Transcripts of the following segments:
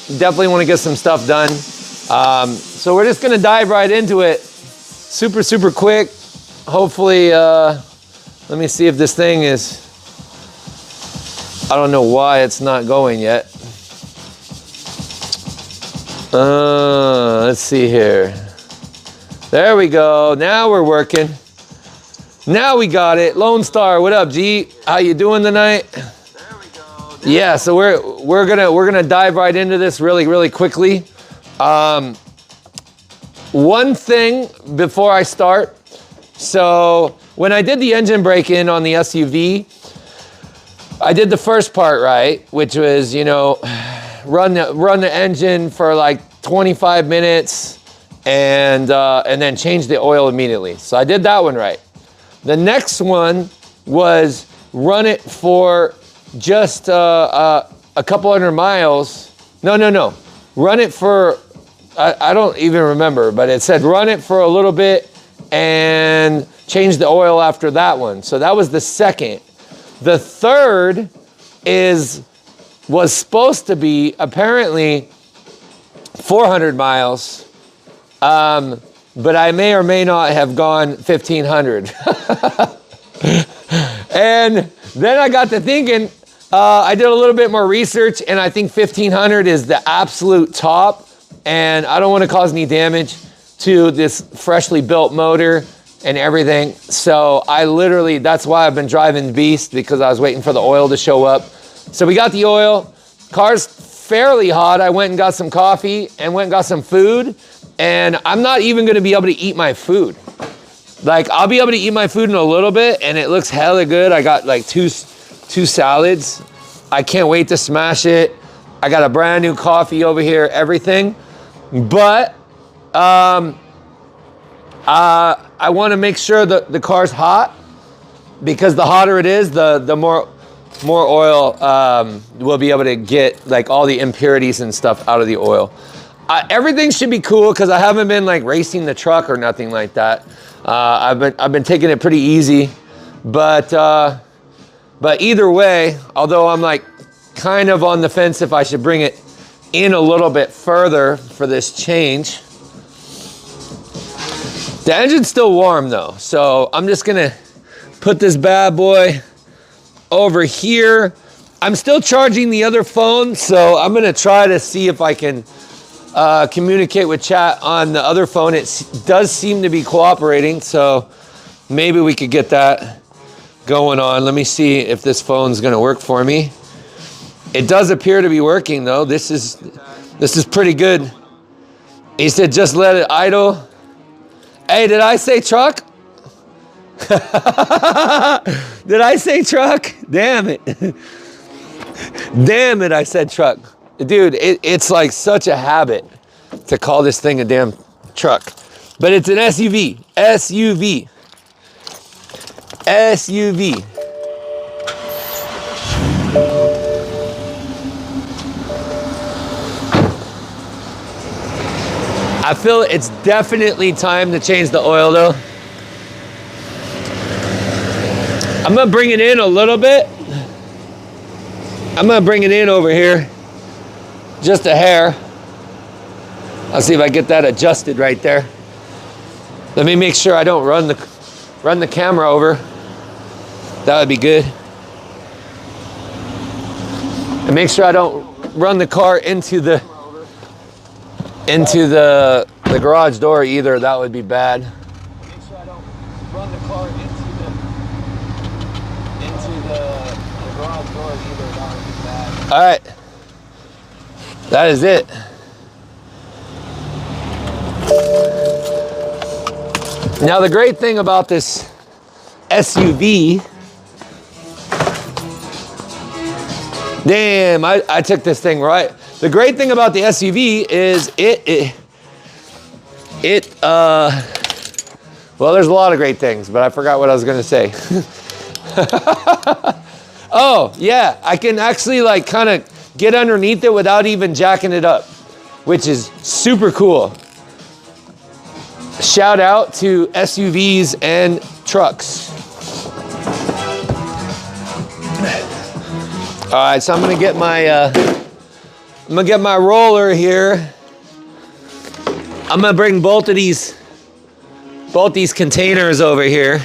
definitely want to get some stuff done. So we're just gonna dive right into it. Super, super quick. Hopefully, let me see if this thing is, I don't know why it's not going yet. Let's see here. There we go. Now we're working. Now we got it. Lone Star, what up, G? How you doing tonight? There we go. Yeah, so we're gonna dive right into this really quickly. One thing before I start. So when I did the engine break-in on the SUV, I did the first part right, which was, you know, run the engine for like 25 minutes and then change the oil immediately. So I did that one right. The next one was run it for just a couple hundred miles. No. Run it for, I don't even remember, but it said run it for a little bit and change the oil after that one. So that was the second. The third was supposed to be apparently 400 miles. But I may or may not have gone 1,500. And then I got to thinking, I did a little bit more research, and I think 1,500 is the absolute top, and I don't want to cause any damage to this freshly built motor and everything. So that's why I've been driving Beast, because I was waiting for the oil to show up. So we got the oil. Car's fairly hot. I went and got some coffee and went and got some food. And I'm not even gonna be able to eat my food. Like, I'll be able to eat my food in a little bit, and it looks hella good. I got like two salads. I can't wait to smash it. I got a brand new coffee over here, everything. But I wanna make sure that the car's hot, because the hotter it is, the more oil we'll be able to get, like, all the impurities and stuff out of the oil. Everything should be cool, because I haven't been like racing the truck or nothing like that. I've been taking it pretty easy, but either way, although I'm like kind of on the fence if I should bring it in a little bit further for this change. The engine's still warm though, so I'm just gonna put this bad boy over here. I'm still charging the other phone, so I'm gonna try to see if I can communicate with chat on the other phone. It does seem to be cooperating, so maybe we could get that going on. Let me see if this phone's gonna work for me. It does appear to be working though. This is pretty good. He said just let it idle. Hey, did I say truck? Did I say truck? Damn it. Damn it, I said truck. Dude, it's like such a habit to call this thing a damn truck. But it's an SUV. SUV. I feel it's definitely time to change the oil though. I'm gonna bring it in a little bit. I'm gonna bring it in over here. Just a hair. I'll see if I get that adjusted right there. Let me make sure I don't run the camera over. That would be good. And make sure I don't run the car into the garage door either. That would be bad. Make sure I don't run the car into the garage door either. That would be bad. All right. That is it. Now the great thing about this SUV, damn, I took this thing right. The great thing about the SUV is well, there's a lot of great things, but I forgot what I was gonna say. Oh yeah, I can actually like kind of get underneath it without even jacking it up, which is super cool. Shout out to SUVs and trucks. All right, so I'm gonna get my I'm gonna get my roller here. I'm gonna bring both these containers over here.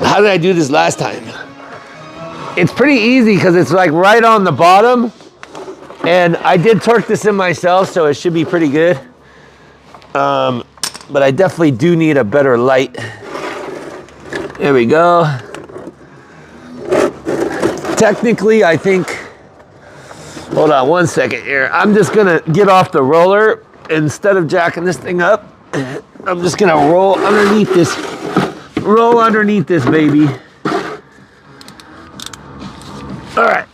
How did I do this last time? It's pretty easy because it's like right on the bottom. And I did torque this in myself, so it should be pretty good. But I definitely do need a better light. There we go. Technically, I think, hold on one second here. I'm just gonna get off the roller instead of jacking this thing up. I'm just gonna roll underneath this baby. All right.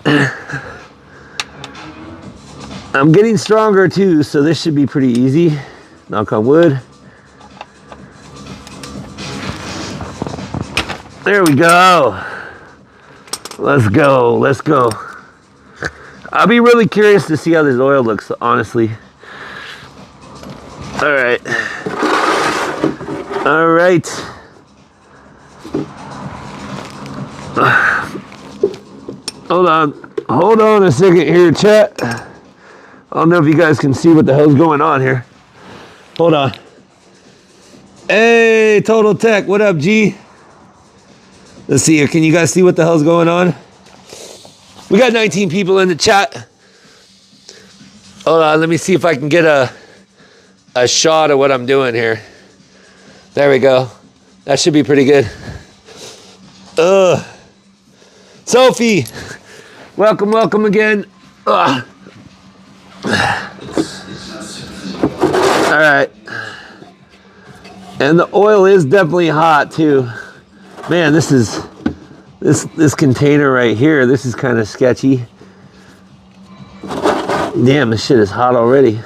I'm getting stronger too, so this should be pretty easy. Knock on wood. There we go. Let's go, let's go. I'll be really curious to see how this oil looks, honestly. All right. All right. Hold on a second here, chat. I don't know if you guys can see what the hell's going on here. Hold on. Hey, Total Tech, what up, G? Let's see here. Can you guys see what the hell's going on? We got 19 people in the chat. Hold on, let me see if I can get a shot of what I'm doing here. There we go. That should be pretty good. Sophie, welcome again. All right. And the oil is definitely hot too. Man, this container right here, this is kind of sketchy. Damn, this shit is hot already.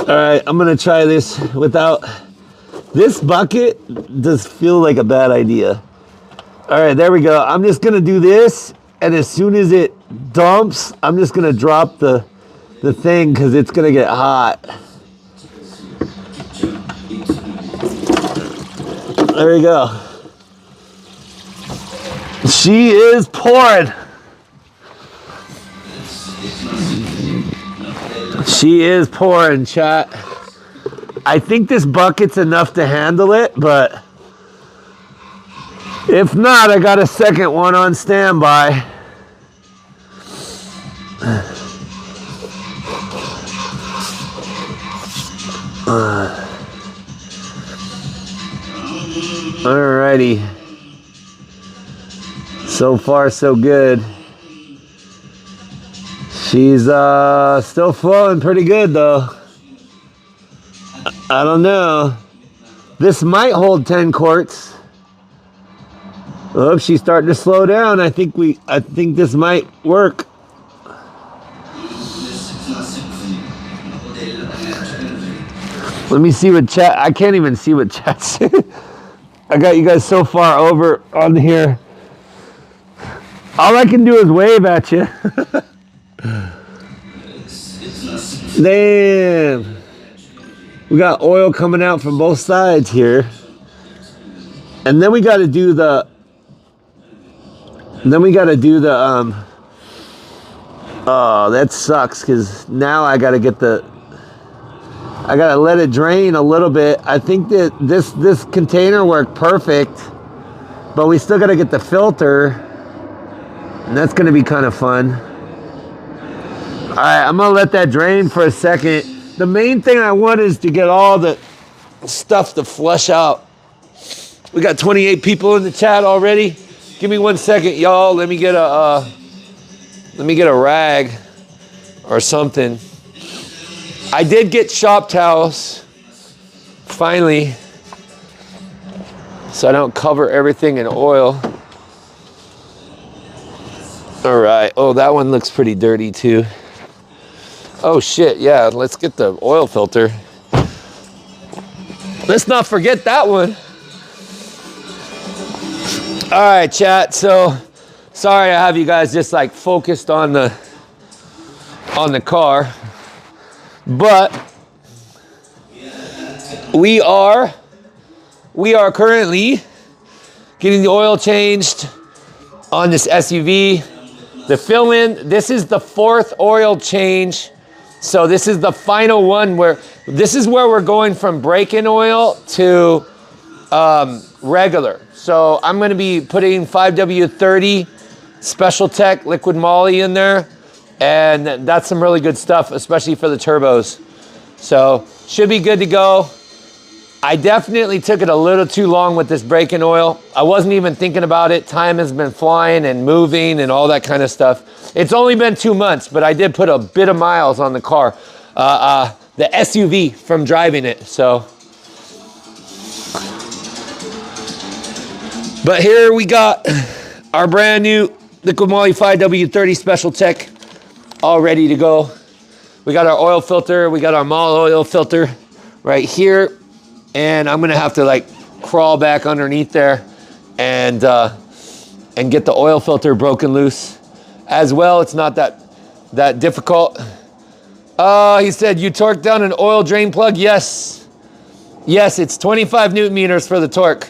All right, I'm gonna try this without, this bucket does feel like a bad idea. All right, there we go. I'm just gonna do this, and as soon as it dumps, I'm just gonna drop the thing because it's gonna get hot. There we go. She is pouring. She is pouring, chat. I think this bucket's enough to handle it, but if not, I got a second one on standby. Alrighty. So far, so good. She's still flowing pretty good though. I don't know. This might hold 10 quarts. Oh, she's starting to slow down. I think this might work. Let me see what chat. I can't even see what chat's. I got you guys so far over on here. All I can do is wave at you. Damn. We got oil coming out from both sides here. And then we got to do the oh, that sucks because now I got to let it drain a little bit. I think that this container worked perfect, but we still got to get the filter, and that's going to be kind of fun. All right, I'm going to let that drain for a second. The main thing I want is to get all the stuff to flush out. We got 28 people in the chat already. Give me 1 second, y'all. Let me get a rag or something. I did get shop towels, finally, so I don't cover everything in oil. All right. Oh, that one looks pretty dirty too. Oh shit, yeah, let's get the oil filter. Let's not forget that one. All right, chat, so sorry I have you guys just like focused on the car, but we are currently getting the oil changed on this SUV. The fill-in, this is the 4th oil change. So this is the final one where, this is where we're going from break-in oil to regular. So I'm gonna be putting 5W30 Special Tech Liquid Moly in there. And that's some really good stuff, especially for the turbos. So should be good to go. I definitely took it a little too long with this break-in oil. I wasn't even thinking about it. Time has been flying and moving and all that kind of stuff. It's only been 2 months, but I did put a bit of miles on the car, the SUV from driving it, so. But here we got our brand new Liquid Moly 5W30 Special Tech all ready to go. We got our oil filter, we got our Mall oil filter right here. And I'm gonna have to like crawl back underneath there and get the oil filter broken loose as well. It's not that difficult. He said, you torqued down an oil drain plug? Yes. Yes, it's 25 Newton meters for the torque.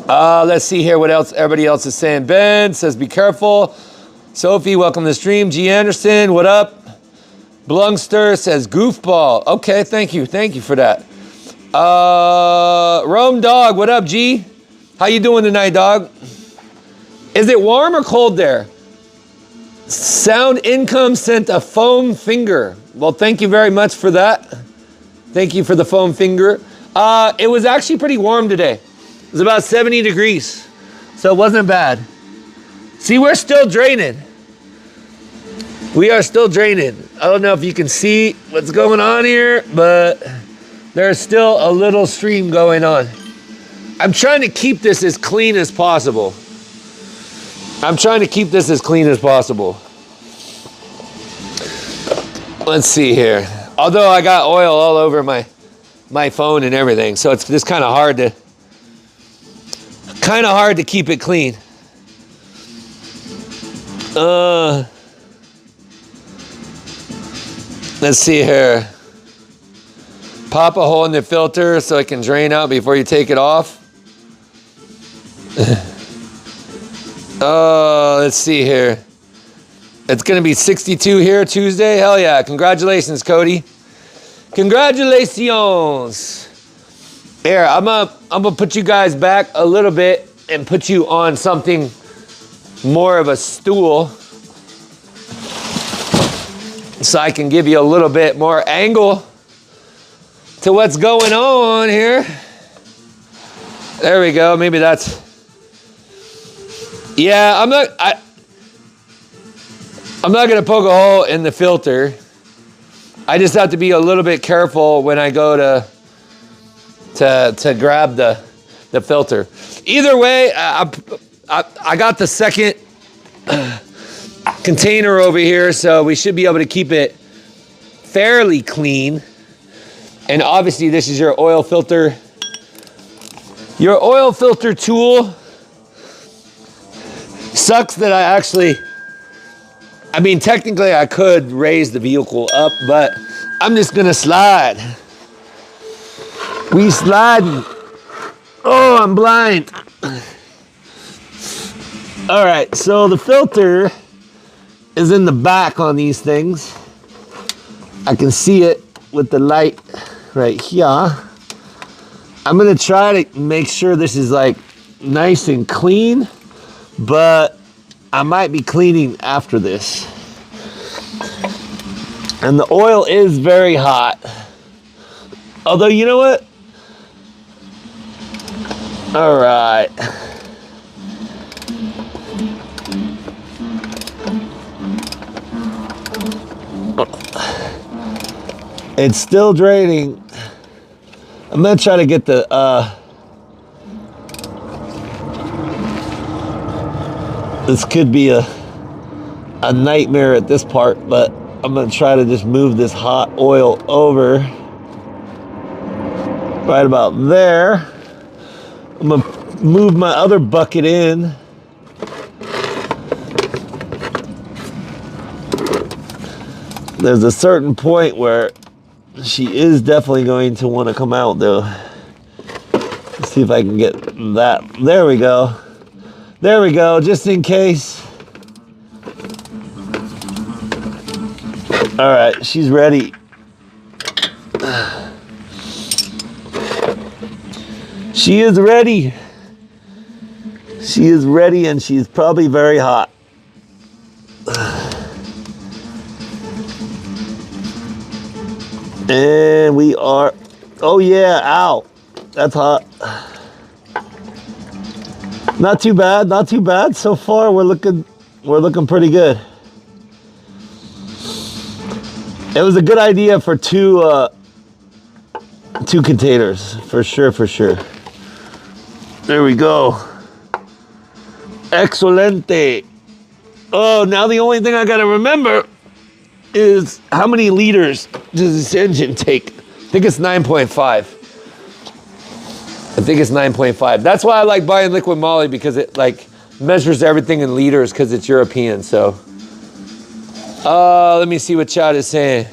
Let's see here what else everybody else is saying. Ben says, be careful. Sophie, welcome to the stream. G. Anderson, what up? Blungster says, goofball. Okay, thank you for that. Rome Dog, what up, G? How you doing tonight, dog? Is it warm or cold there? Sound Income sent a foam finger. Well, thank you very much for that. Thank you for the foam finger. It was actually pretty warm today. It was about 70 degrees, so it wasn't bad. See, we're still draining. We are still draining. I don't know if you can see what's going on here, but there's still a little stream going on. I'm trying to keep this as clean as possible. Let's see here. Although I got oil all over my phone and everything, so it's just kind of hard to keep it clean. Let's see here. Pop a hole in the filter so it can drain out before you take it off. Let's see here. It's gonna be 62 here Tuesday. Hell yeah, congratulations, Cody. Congratulations. Here, I'm gonna put you guys back a little bit and put you on something more of a stool so I can give you a little bit more angle to what's going on here. There we go. Maybe that's, yeah, I'm not gonna poke a hole in the filter. I just have to be a little bit careful when I go to grab the filter. Either way, I got the second container over here, so we should be able to keep it fairly clean. And obviously this is your oil filter. Your oil filter tool. Sucks that I mean, technically I could raise the vehicle up, but I'm just gonna slide. We sliding. Oh, I'm blind. All right, so the filter is in the back on these things. I can see it with the light right here. I'm gonna try to make sure this is like nice and clean, but I might be cleaning after this. And the oil is very hot. Although, you know what? All right. It's still draining. I'm gonna try to get the this could be a nightmare at this part, but I'm gonna try to just move this hot oil over right about there. I'm gonna move my other bucket in. There's a certain point where she is definitely going to want to come out though. Let's see see if I can get that. There we go. There we go, just in case. All right, she's ready. She is ready. She is ready, and she's probably very hot. And we are, oh yeah, ow. That's hot. Not too bad, not too bad. So far, we're looking pretty good. It was a good idea for two containers, for sure, for sure. There we go. Excelente. Oh, now the only thing I gotta remember is how many liters does this engine take? I think it's 9.5. I think it's 9.5. That's why I like buying liquid moly, because it like measures everything in liters because it's European. So, let me see what chat is saying.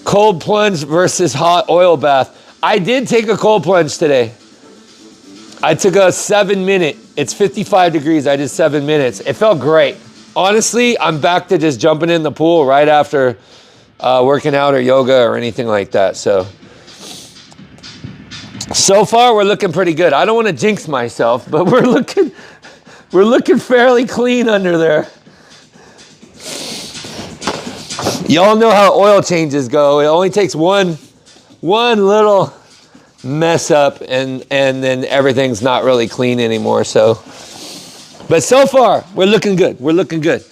Cold plunge versus hot oil bath. I did take a cold plunge today. I took a 7-minute. It's 55 degrees. I did 7 minutes. It felt great. Honestly, I'm back to just jumping in the pool right after working out or yoga or anything like that. So far we're looking pretty good. I don't want to jinx myself, but we're looking fairly clean under there. Y'all know how oil changes go. It only takes one little mess up and then everything's not really clean anymore. So, but so far we're looking good. We're looking good.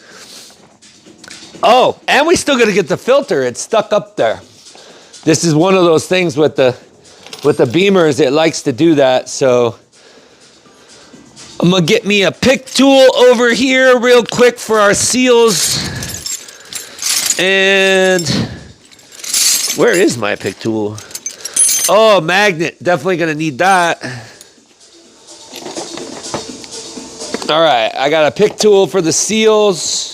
Oh, and we still got to get the filter. It's stuck up there. This is one of those things with the Beamers. It likes to do that. So I'm gonna get me a pick tool over here real quick for our seals. And where is my pick tool? Oh, magnet. Definitely gonna need that. All right, I got a pick tool for the seals.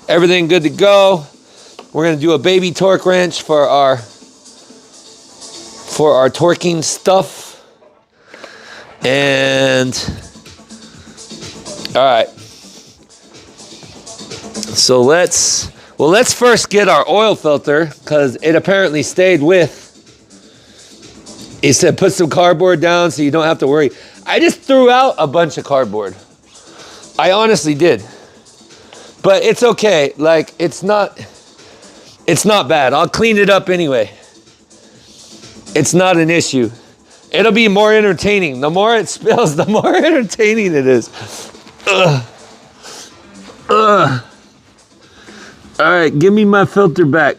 Everything good to go. We're gonna do a baby torque wrench for our torquing stuff. And all right. So let's first get our oil filter, because it apparently stayed with. He said put some cardboard down so you don't have to worry. I just threw out a bunch of cardboard. I honestly did. But it's okay. Like, it's not bad. I'll clean it up anyway. It's not an issue. It'll be more entertaining. The more it spills, the more entertaining it is. All right, give me my filter back.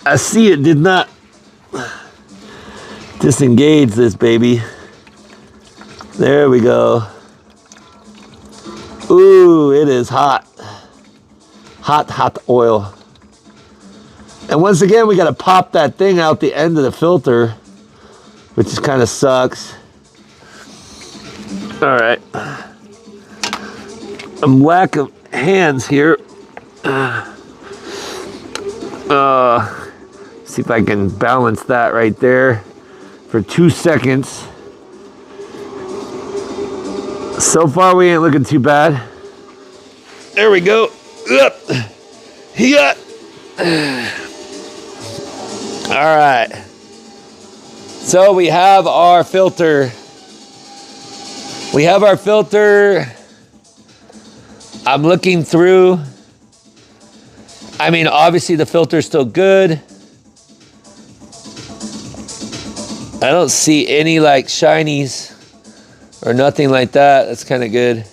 I see it did not disengage this baby. There we go. Ooh, it is hot. Hot oil. And once again, we got to pop that thing out the end of the filter, which just kind of sucks. All right. I'm lack of hands here. See if I can balance that right there for 2 seconds. So far, we ain't looking too bad. There we go. Up. Yeah. All right. So we have our filter. I'm looking through. I mean, obviously the filter's still good. I don't see any like shinies or nothing like that. That's kind of good.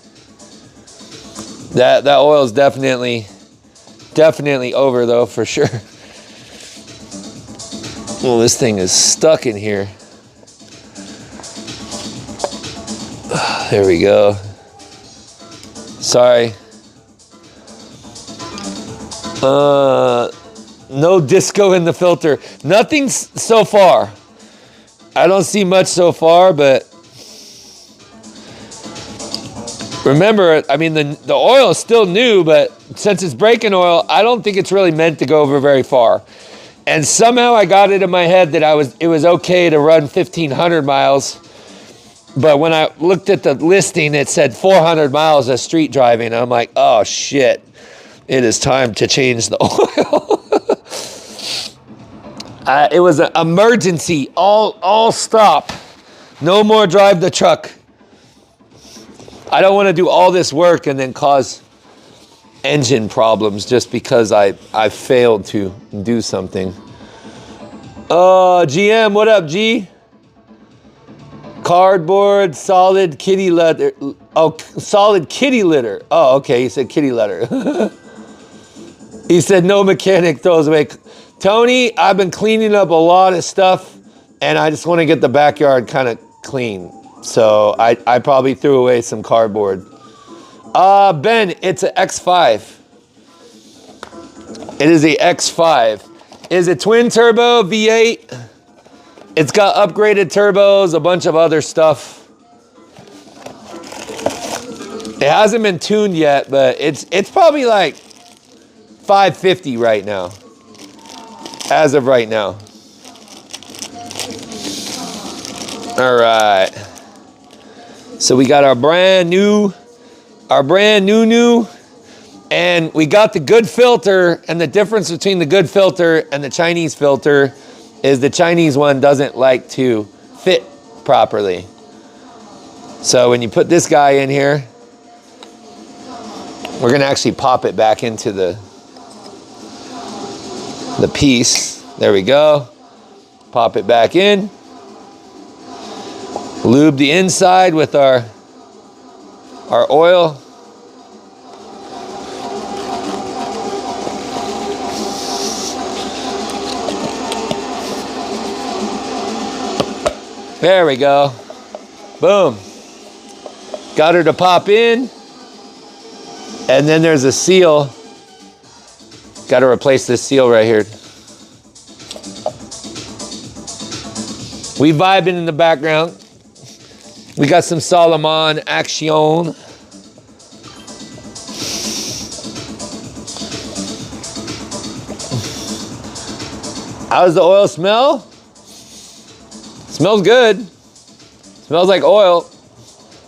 That oil is definitely over though, for sure. Well, this thing is stuck in here. There we go. Sorry. No disco in the filter. Nothing so far. I don't see much so far, but remember, I mean, the oil is still new, but since it's breakin oil, I don't think it's really meant to go over very far. And somehow I got it in my head that it was okay to run 1,500 miles. But when I looked at the listing, it said 400 miles of street driving. I'm like, oh shit, it is time to change the oil. It was an emergency, all stop. No more drive the truck. I don't want to do all this work and then cause engine problems just because I failed to do something. GM, what up, G? Cardboard, solid kitty litter. Oh, solid kitty litter. Oh, okay, he said kitty litter. He said no mechanic throws away. Tony, I've been cleaning up a lot of stuff and I just want to get the backyard kind of clean. So I probably threw away some cardboard. Ben, it's an X5. It is a X5. Is it twin turbo V8? It's got upgraded turbos, a bunch of other stuff. It hasn't been tuned yet, but it's probably like 550 right now. As of right now. All right. So we got our brand new, and we got the good filter, and the difference between the good filter and the Chinese filter is the Chinese one doesn't like to fit properly. So when you put this guy in here, we're gonna actually pop it back into the piece. There we go. Pop it back in. Lube the inside with our oil. There we go. Boom. Got her to pop in. And then there's a seal. Got to replace this seal right here. We vibing in the background. We got some Salomon action. How's the oil smell? Smells good. Smells like oil.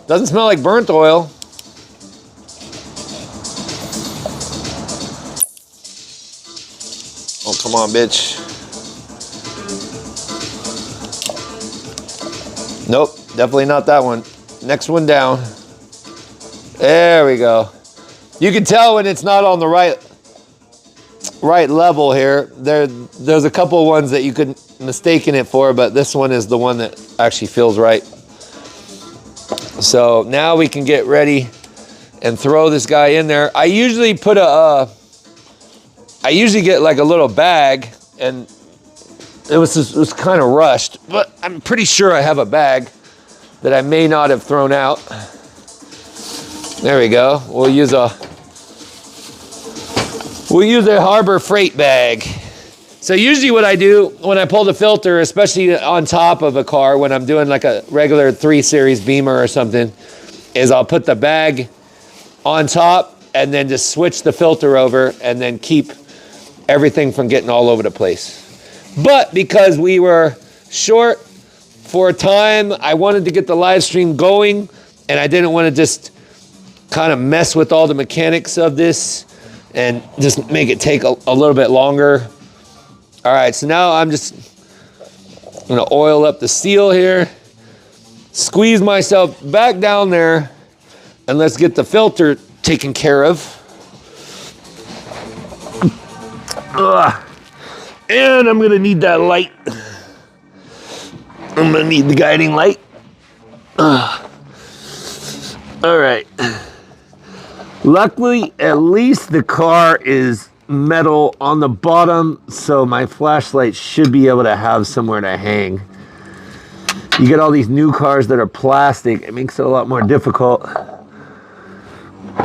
Doesn't smell like burnt oil. Oh, come on, bitch. Nope, definitely not that one. Next one down. There we go. You can tell when it's not on the right level here. There's a couple ones that you could mistaken it for, but this one is the one that actually feels right. So now we can get ready and throw this guy in there. I usually put I usually get like a little bag, and it was kind of rushed, but I'm pretty sure I have a bag that I may not have thrown out. There we go. We'll use a Harbor Freight bag. So usually what I do when I pull the filter, especially on top of a car, when I'm doing like a regular 3 Series Beamer or something, is I'll put the bag on top and then just switch the filter over and then keep everything from getting all over the place. But because we were short for time, I wanted to get the live stream going, and I didn't want to just kind of mess with all the mechanics of this and just make it take a little bit longer. All right, so now I'm just gonna oil up the seal here, squeeze myself back down there, and let's get the filter taken care of. Ugh. And I'm gonna need that light. I'm gonna need the guiding light. All right. Luckily, at least the car is metal on the bottom, so my flashlight should be able to have somewhere to hang. You get all these new cars that are plastic, it makes it a lot more difficult.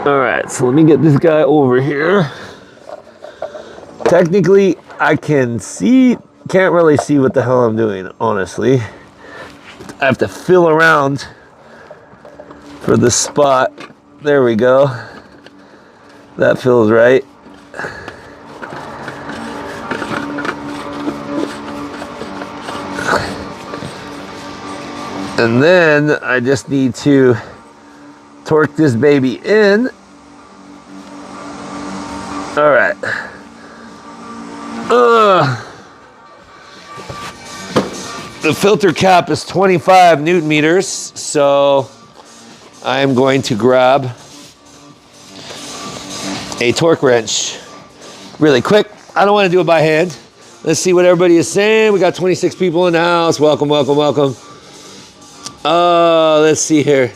All right, so let me get this guy over here. Technically, I can't really see what the hell I'm doing, honestly. I have to feel around for the spot. There we go. That feels right. And then I just need to torque this baby in. All right. The filter cap is 25 Newton meters, so I'm going to grab a torque wrench really quick. I don't want to do it by hand. Let's see what everybody is saying. We got 26 people in the house. Welcome, welcome, welcome. Let's see here.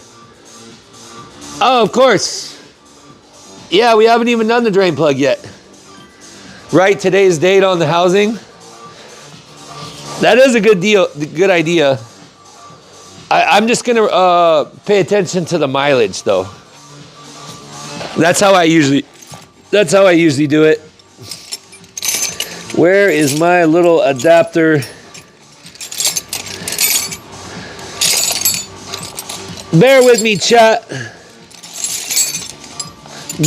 Oh, of course. Yeah, we haven't even done the drain plug yet. Right, today's date on the housing. That is a good deal, good idea. I'm just gonna pay attention to the mileage though. That's how I usually do it. Where is my little adapter? Bear with me, chat.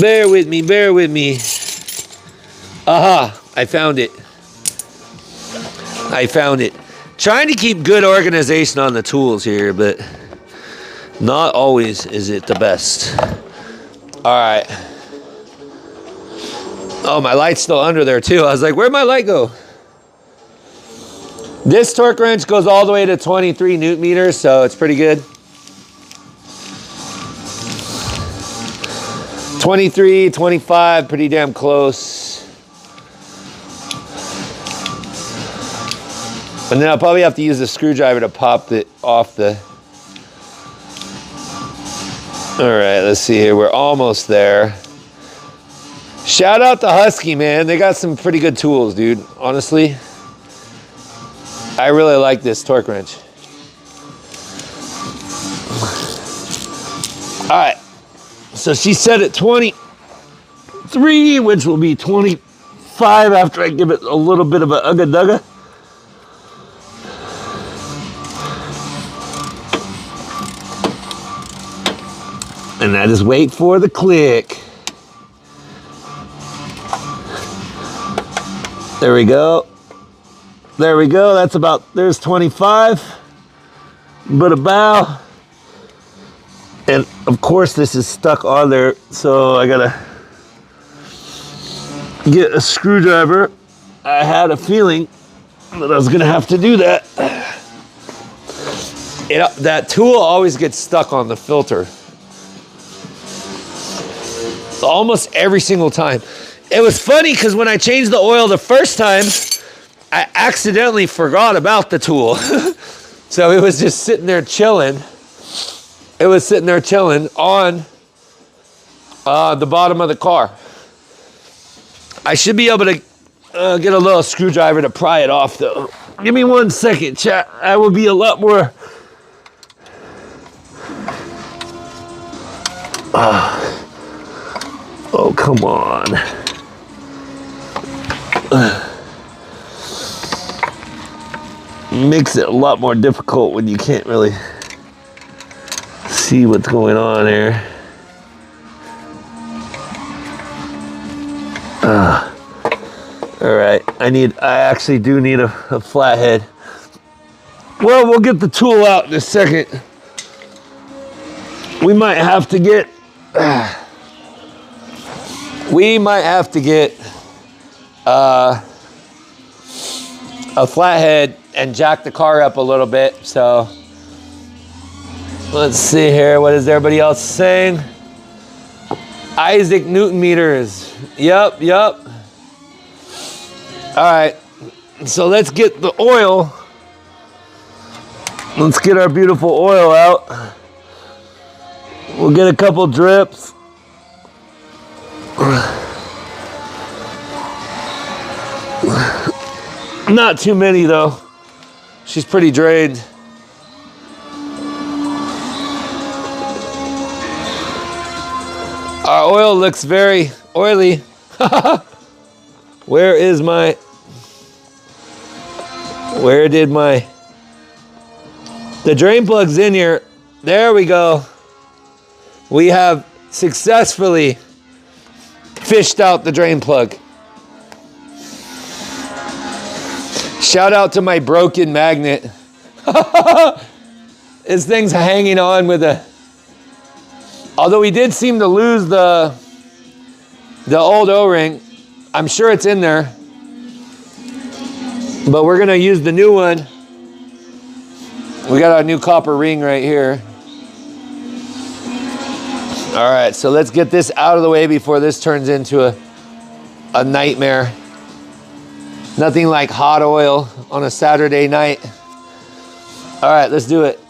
Bear with me, bear with me. Aha, I found it. I found it. Trying to keep good organization on the tools here, but not always is it the best. All right. Oh, my light's still under there too. I was like, where'd my light go? This torque wrench goes all the way to 23 Newton meters, so it's pretty good. 23, 25, pretty damn close. And then I'll probably have to use a screwdriver to pop it off the... All right, let's see here. We're almost there. Shout out to Husky, man. They got some pretty good tools, dude. Honestly, I really like this torque wrench. All right. So she set at 23, which will be 25 after I give it a little bit of a ugga-dugga. And I just wait for the click. There we go. There we go. That's about, there's 25. But a bow. And of course this is stuck on there, so I gotta get a screwdriver. I had a feeling that I was gonna have to do that. That tool always gets stuck on the filter. Almost every single time. It was funny because when I changed the oil the first time, I accidentally forgot about the tool. So it was just sitting there chilling. It was sitting there chilling on the bottom of the car. I should be able to get a little screwdriver to pry it off though. Give me 1 second, chat. I will be a lot more... Oh, come on. Makes it a lot more difficult when you can't really see what's going on here. All right, I actually do need a flathead. Well, we'll get the tool out in a second. We might have to get a flathead and jack the car up a little bit. So let's see here. What is everybody else saying? Isaac Newton meters. Yep. All right. So let's get the oil. Let's get our beautiful oil out. We'll get a couple drips. Not too many though. She's pretty drained. Our oil looks very oily. Where did the drain plug's in here. There we go. We have successfully fished out the drain plug. Shout out to my broken magnet. This thing's hanging on with a, although we did seem to lose the old O-ring. I'm sure it's in there, but we're gonna use the new one. We got our new copper ring right here. All right, so let's get this out of the way before this turns into a nightmare. Nothing like hot oil on a Saturday night. All right, let's do it.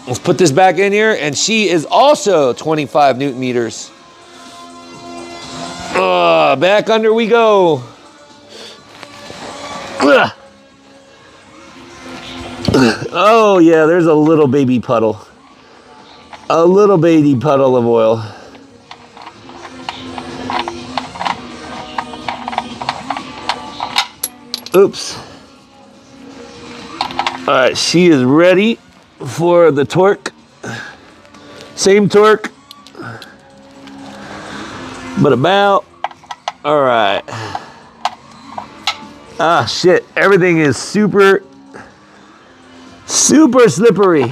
Let's put this back in here, and she is also 25 Newton meters. Back under we go. Oh yeah, there's a little baby puddle. A little baby puddle of oil. Oops. All right, she is ready for the torque. Same torque, but about, all right. Ah, shit, everything is super slippery.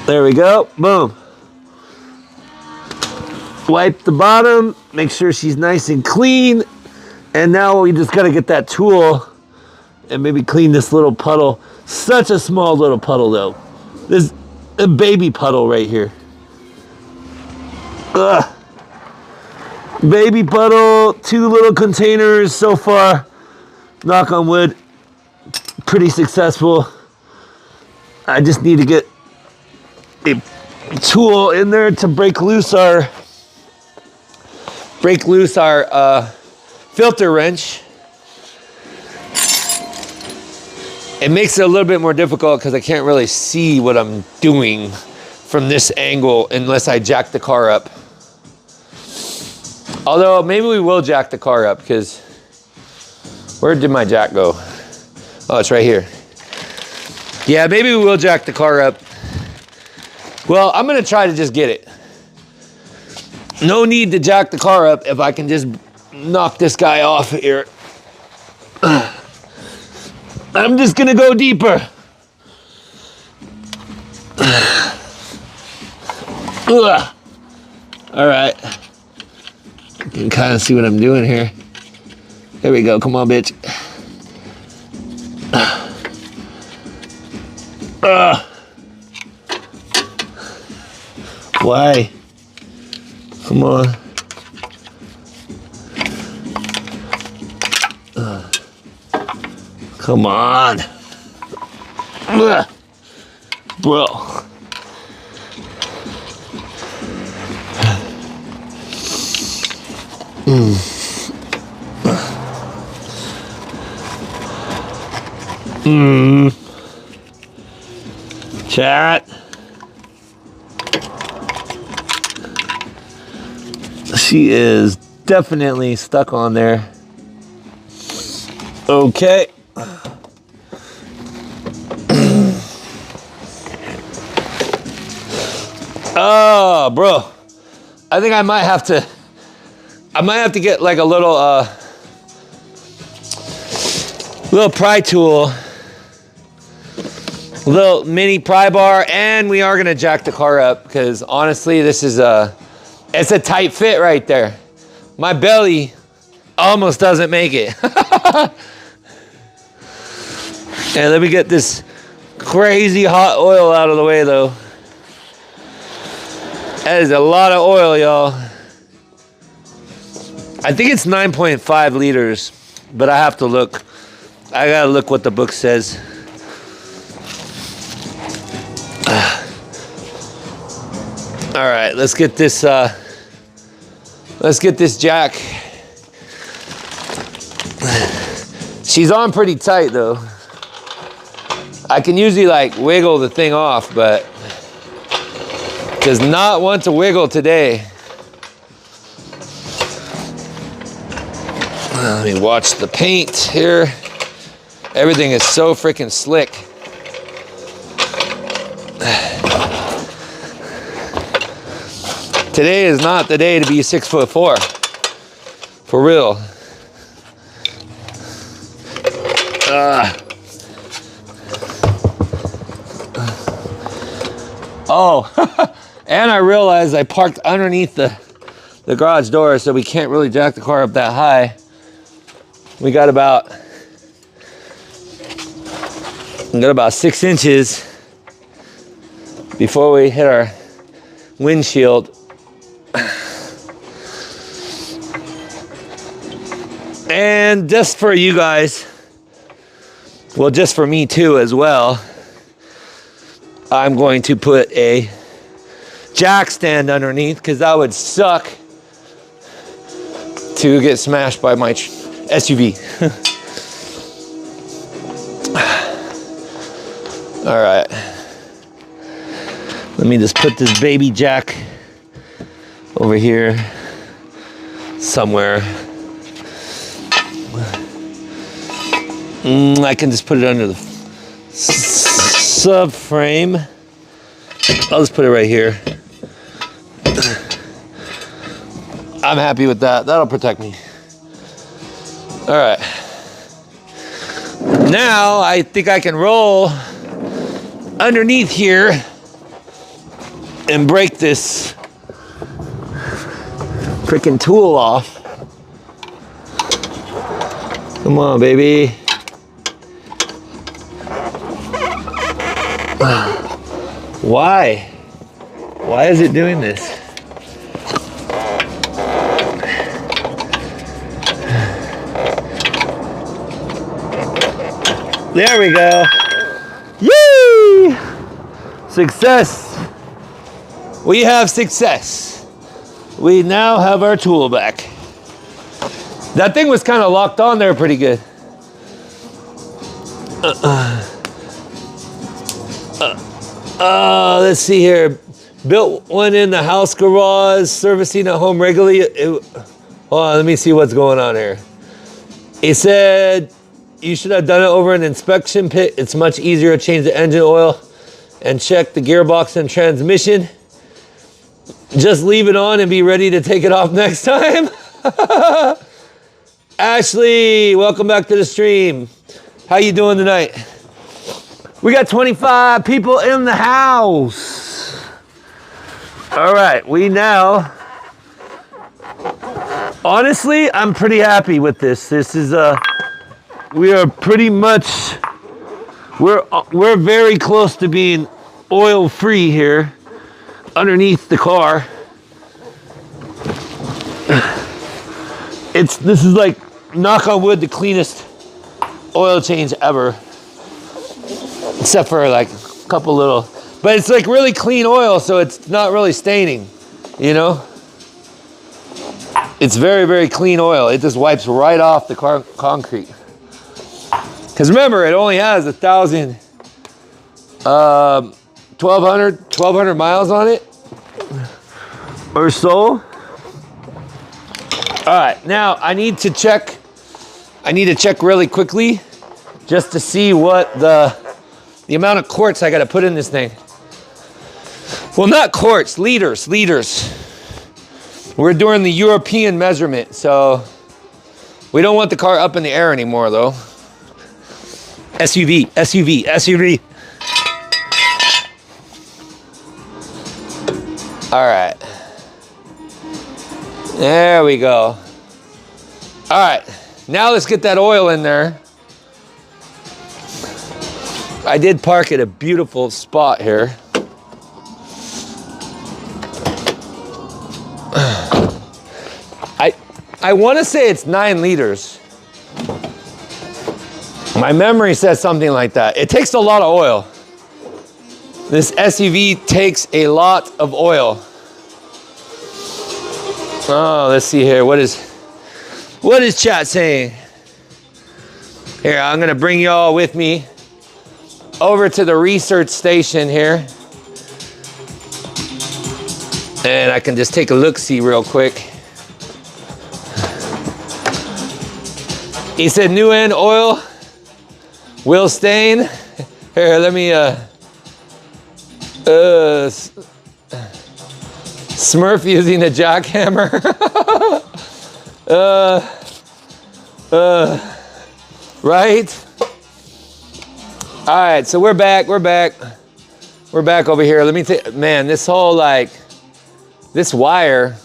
There we go, boom. Wipe the bottom, make sure she's nice and clean. And now we just gotta get that tool and maybe clean this little puddle. Such a small little puddle though. This a baby puddle right here. Ugh. Baby puddle, 2 little containers so far. Knock on wood, pretty successful. I just need to get a tool in there to break loose our filter wrench. It makes it a little bit more difficult because I can't really see what I'm doing from this angle unless I jack the car up. Although maybe we will jack the car up, because where did my jack go? Oh, it's right here. Yeah, maybe we will jack the car up. Well, I'm gonna try to just get it. No need to jack the car up if I can just knock this guy off here. I'm just gonna go deeper. All right. You can kind of see what I'm doing here. There we go. Come on, bitch. Why? Come on. Come on. Bro. Chat. She is definitely stuck on there. Okay. Oh, bro. I think I might have to get like a little pry tool, little mini pry bar, and we are gonna jack the car up because honestly, this is it's a tight fit right there. My belly almost doesn't make it. And let me get this crazy hot oil out of the way though. That is a lot of oil, y'all. I think it's 9.5 liters, but I have to look. I gotta look what the book says. All right, let's get this jack. She's on pretty tight though. I can usually like wiggle the thing off, but does not want to wiggle today. Let me watch the paint here. Everything is so freaking slick. Today is not the day to be 6'4", for real. Oh, and I realized I parked underneath the garage door, so we can't really jack the car up that high. We got about 6 inches before we hit our windshield. And just for you guys, well, just for me too as well, I'm going to put a jack stand underneath, because that would suck to get smashed by my SUV. All right. Let me just put this baby jack over here somewhere. I can just put it under the subframe. I'll just put it right here. I'm happy with that. That'll protect me. All right. Now I think I can roll underneath here and break this freaking tool off. Come on, baby. Why? Why is it doing this? There we go. Yay! Success. We have success. We now have our tool back. That thing was kind of locked on there pretty good. Let's see here. Built one in the house garage, servicing at home regularly. Hold on, let me see what's going on here. He said you should have done it over an inspection pit. It's much easier to change the engine oil and check the gearbox and transmission. Just leave it on and be ready to take it off next time. Ashley, welcome back to the stream. How you doing tonight? We got 25 people in the house. All right, we now, honestly, I'm pretty happy with this. This is we are pretty much, we're very close to being oil free here underneath the car. This is like, knock on wood, the cleanest oil change ever. Except for like a couple little, but it's like really clean oil, so it's not really staining, you know? It's very, very clean oil. It just wipes right off the concrete. Because remember, it only has 1,200 miles on it or so. All right, now I need to check really quickly just to see what the amount of quarts I got to put in this thing. Well, not quarts, liters. We're doing the European measurement, so we don't want the car up in the air anymore, though. SUV. All right. There we go. All right, now let's get that oil in there. I did park at a beautiful spot here. I want to say it's 9 liters. My memory says something like that. It takes a lot of oil. This SUV takes a lot of oil. Oh, let's see here. What is chat saying? Here, I'm gonna bring y'all with me over to the research station here. And I can just take a look-see real quick. He said new end oil will stain. Here, let me Smurf using a jackhammer. Right? All right, so we're back. We're back over here. Let me man, this whole this wire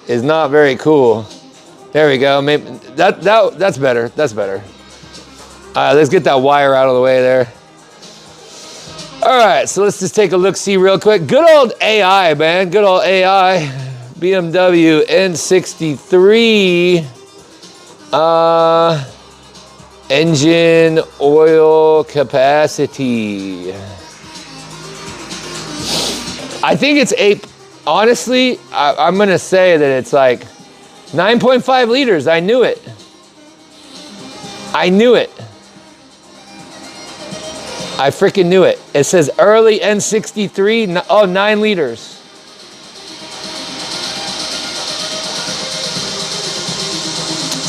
is not very cool. There we go. Maybe that's better. That's better. All right, let's get that wire out of the way there. All right, so let's just take a look-see real quick. Good old AI, man. Good old AI. BMW N63. Engine oil capacity. I think it's 8. Honestly, I'm going to say that it's like 9.5 liters. I knew it. I knew it. I freaking knew it. It says early N63. Oh, 9 liters.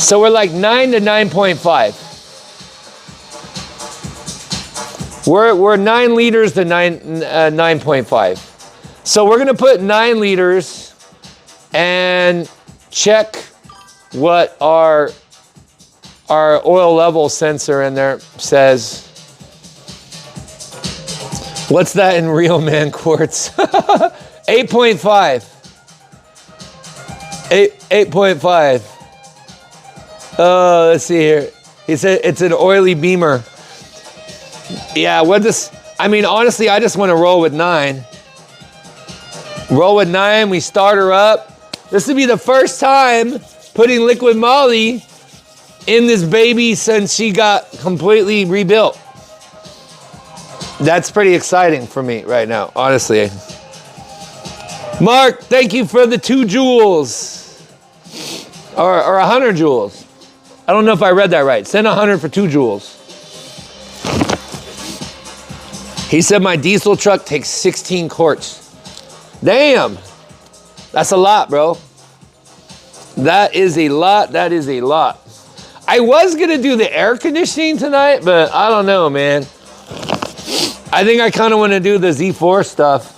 So we're like 9 to 9.5. We're 9 liters to 9.5. So we're gonna put 9 liters and check what our oil level sensor in there says. What's that in real man quarts? 8.5. 8.5. Oh, let's see here. He said it's an oily beamer. Yeah, I mean, honestly, I just want to roll with 9. Roll with 9, we start her up. This will be the first time putting liquid moly in this baby since she got completely rebuilt. That's pretty exciting for me right now, honestly. Mark, thank you for the 2 joules. Or 100 joules. I don't know if I read that right. Send 100 for 2 joules. He said my diesel truck takes 16 quarts. Damn. That's a lot, bro. That is a lot. That is a lot. I was going to do the air conditioning tonight, but I don't know, man. I think I kind of want to do the Z4 stuff.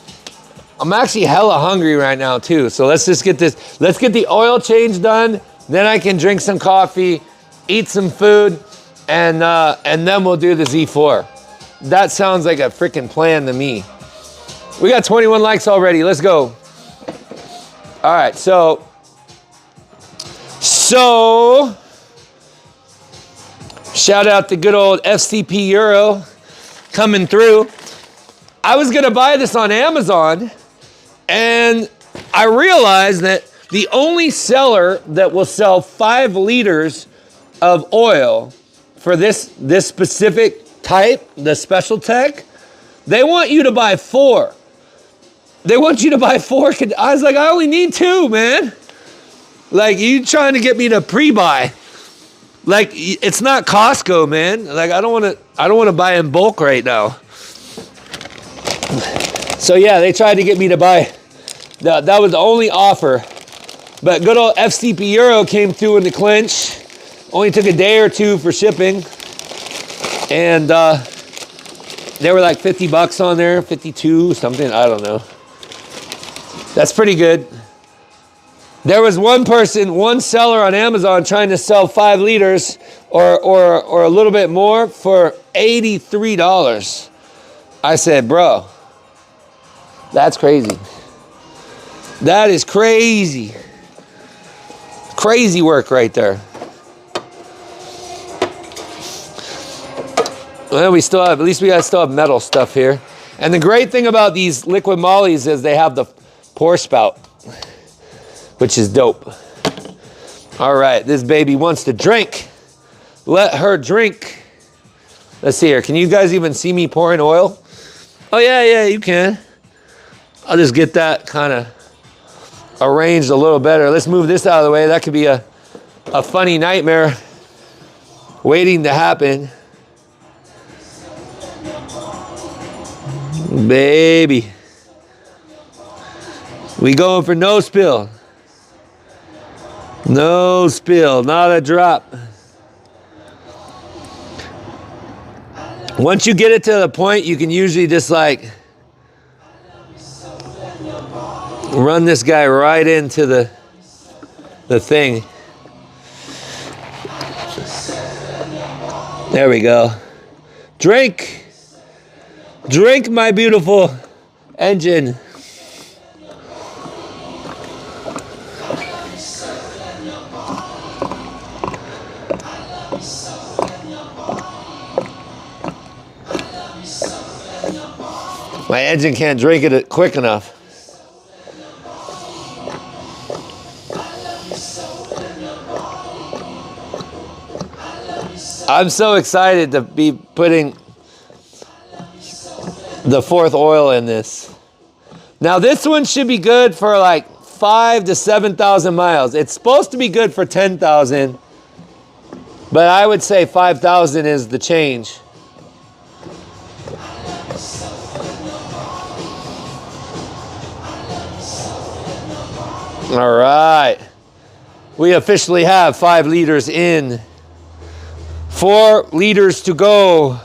I'm actually hella hungry right now too. So let's just get this. Let's get the oil change done. Then I can drink some coffee, eat some food, and then we'll do the Z4. That sounds like a freaking plan to me. We got 21 likes already. Let's go. All right, so shout out to good old FCP Euro coming through. I was gonna buy this on Amazon, and I realized that the only seller that will sell 5 liters of oil for this specific type, the Special Tech, they want you to buy 4. They want you to buy 4. I was like, I only need 2, man. Like, you trying to get me to pre-buy. Like, it's not Costco, man. Like, I don't want to buy in bulk right now. So yeah, they tried to get me to buy. That was the only offer. But good old FCP Euro came through in the clinch. Only took a day or 2 for shipping. And they were like 50 bucks on there, 52, something, I don't know. That's pretty good. There was one seller on Amazon trying to sell 5 liters or a little bit more for $83. I said, bro, that's crazy. That is crazy. Crazy work right there. Well, we still have, at least we still have metal stuff here. And the great thing about these liquid mollies is they have the pour spout, which is dope. All right, this baby wants to drink. Let her drink. Let's see here. Can you guys even see me pouring oil? Oh, yeah, you can. I'll just get that kind of arranged a little better. Let's move this out of the way. That could be a funny nightmare waiting to happen. Baby. We going for no spill. No spill, not a drop. Once you get it to the point, you can usually just like run this guy right into the thing. There we go. Drink. Drink, my beautiful engine. My engine can't drink it quick enough. I'm so excited to be putting the fourth oil in this. Now this one should be good for like 5,000 to 7,000 miles. It's supposed to be good for 10,000, but I would say 5,000 is the change. All right, we officially have 5 liters in. 4 liters to go.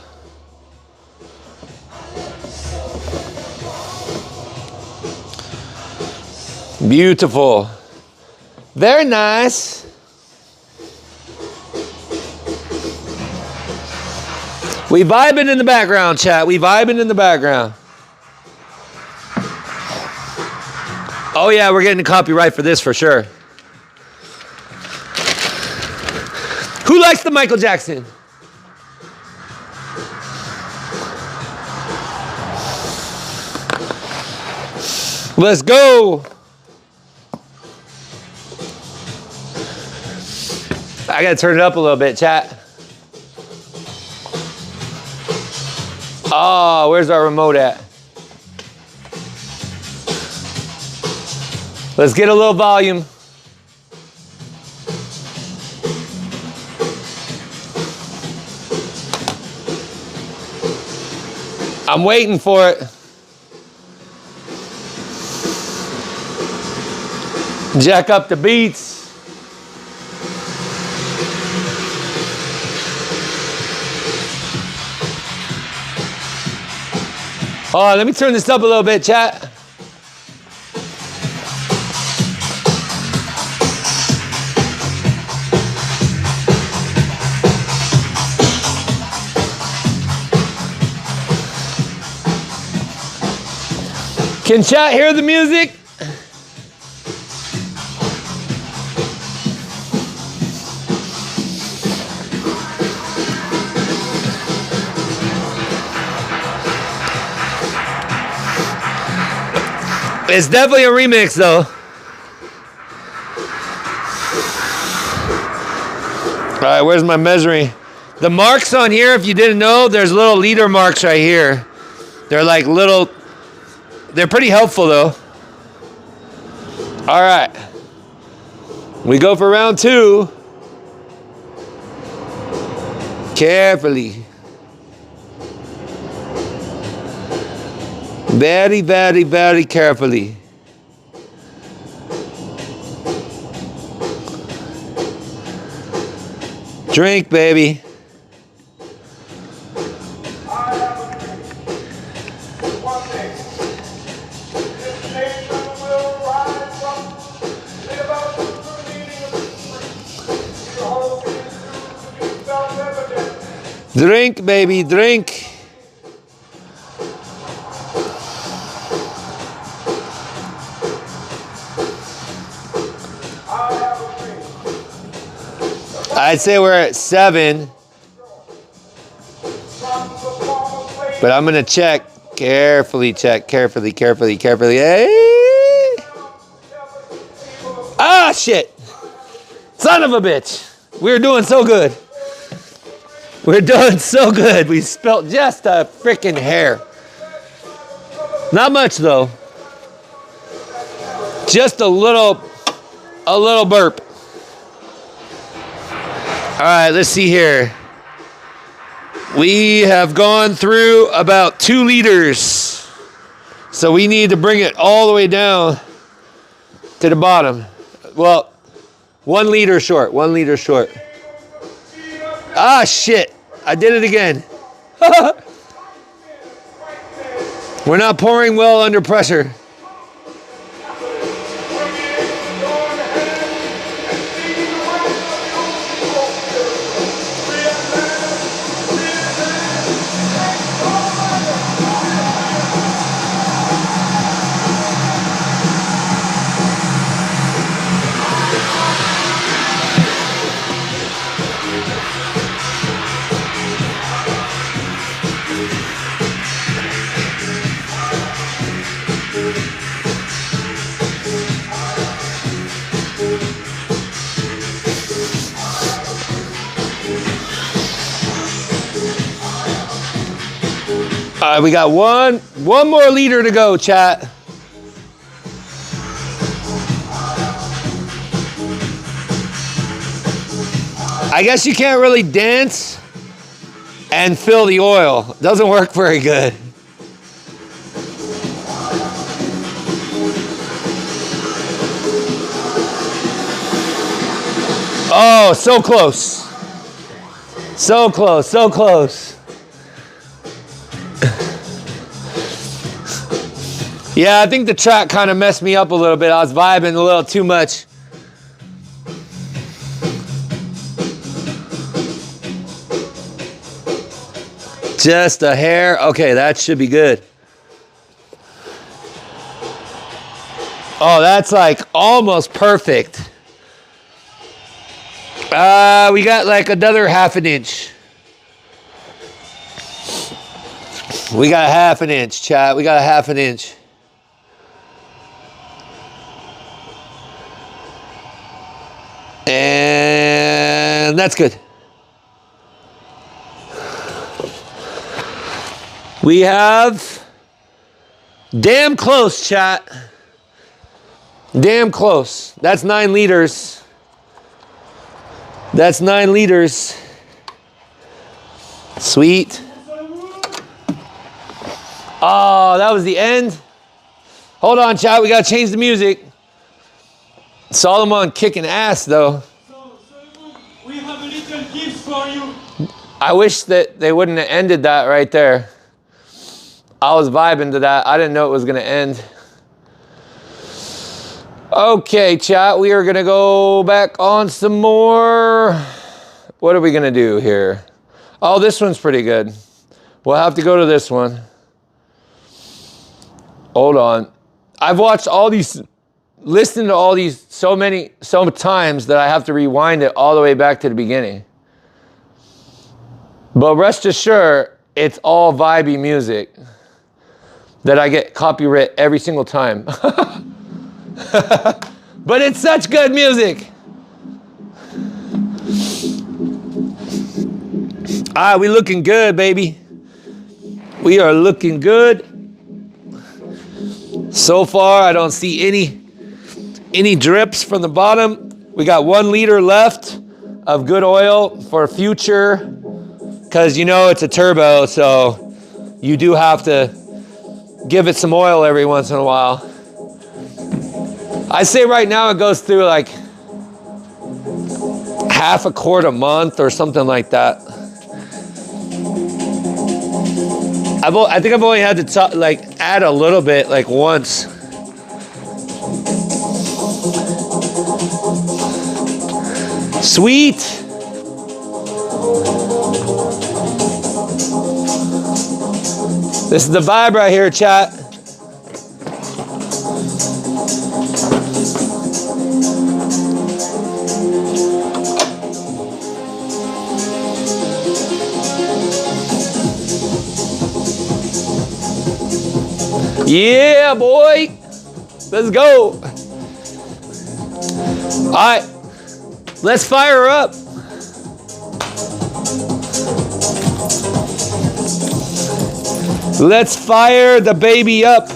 Beautiful. Very nice. We vibing in the background, chat. We vibing in the background. Oh yeah, we're getting a copyright for this for sure. Who likes the Michael Jackson? Let's go. I gotta turn it up a little bit, chat. Oh, where's our remote at? Let's get a little volume. I'm waiting for it. Jack up the beats. Hold on, let me turn this up a little bit, chat. Can chat hear the music? It's definitely a remix though. All right, where's my measuring? The marks on here, if you didn't know, there's little liter marks right here. They're like little, they're pretty helpful though. All right, we go for round 2. Carefully. Very, very, very carefully. Drink, baby. Drink, baby, drink. I'd say we're at 7. But I'm gonna check. Carefully check. Carefully, carefully, carefully. Hey! Ah, shit! Son of a bitch! We're doing so good. We're doing so good. We spelt just a freaking hair. Not much though. Just a little burp. All right, let's see here. We have gone through about 2 liters. So we need to bring it all the way down to the bottom. Well, 1 liter short, 1 liter short. Ah, shit. I did it again. We're not pouring well under pressure. We got one more liter to go, chat. I guess you can't really dance and fill the oil. Doesn't work very good. Oh, so close. So close, so close. Yeah, I think the track kind of messed me up a little bit. I was vibing a little too much. Just a hair. Okay, that should be good. Oh, that's like almost perfect. We got like another half an inch. We got a half an inch, chat. We got a half an inch. And that's good. We have damn close, chat. Damn close. That's 9 liters. That's 9 liters. Sweet. Oh, that was the end. Hold on, chat. We got to change the music. Solomon kicking ass, though. So we have a little gift for you. I wish that they wouldn't have ended that right there. I was vibing to that. I didn't know it was going to end. Okay, chat. We are going to go back on some more. What are we going to do here? Oh, this one's pretty good. We'll have to go to this one. Hold on. I've watched all these, listened to all these so many times that I have to rewind it all the way back to the beginning. But rest assured, it's all vibey music that I get copyright every single time. But it's such good music. We looking good, baby. We are looking good. So far, I don't see any drips from the bottom. We got 1 liter left of good oil for future, because you know it's a turbo, so you do have to give it some oil every once in a while. I say right now it goes through like half a quart a month or something like that. I think I've only had to add a little bit like once. Sweet. This is the vibe right here, chat. Yeah, boy. Let's go. All right. Let's fire her up. Let's fire the baby up.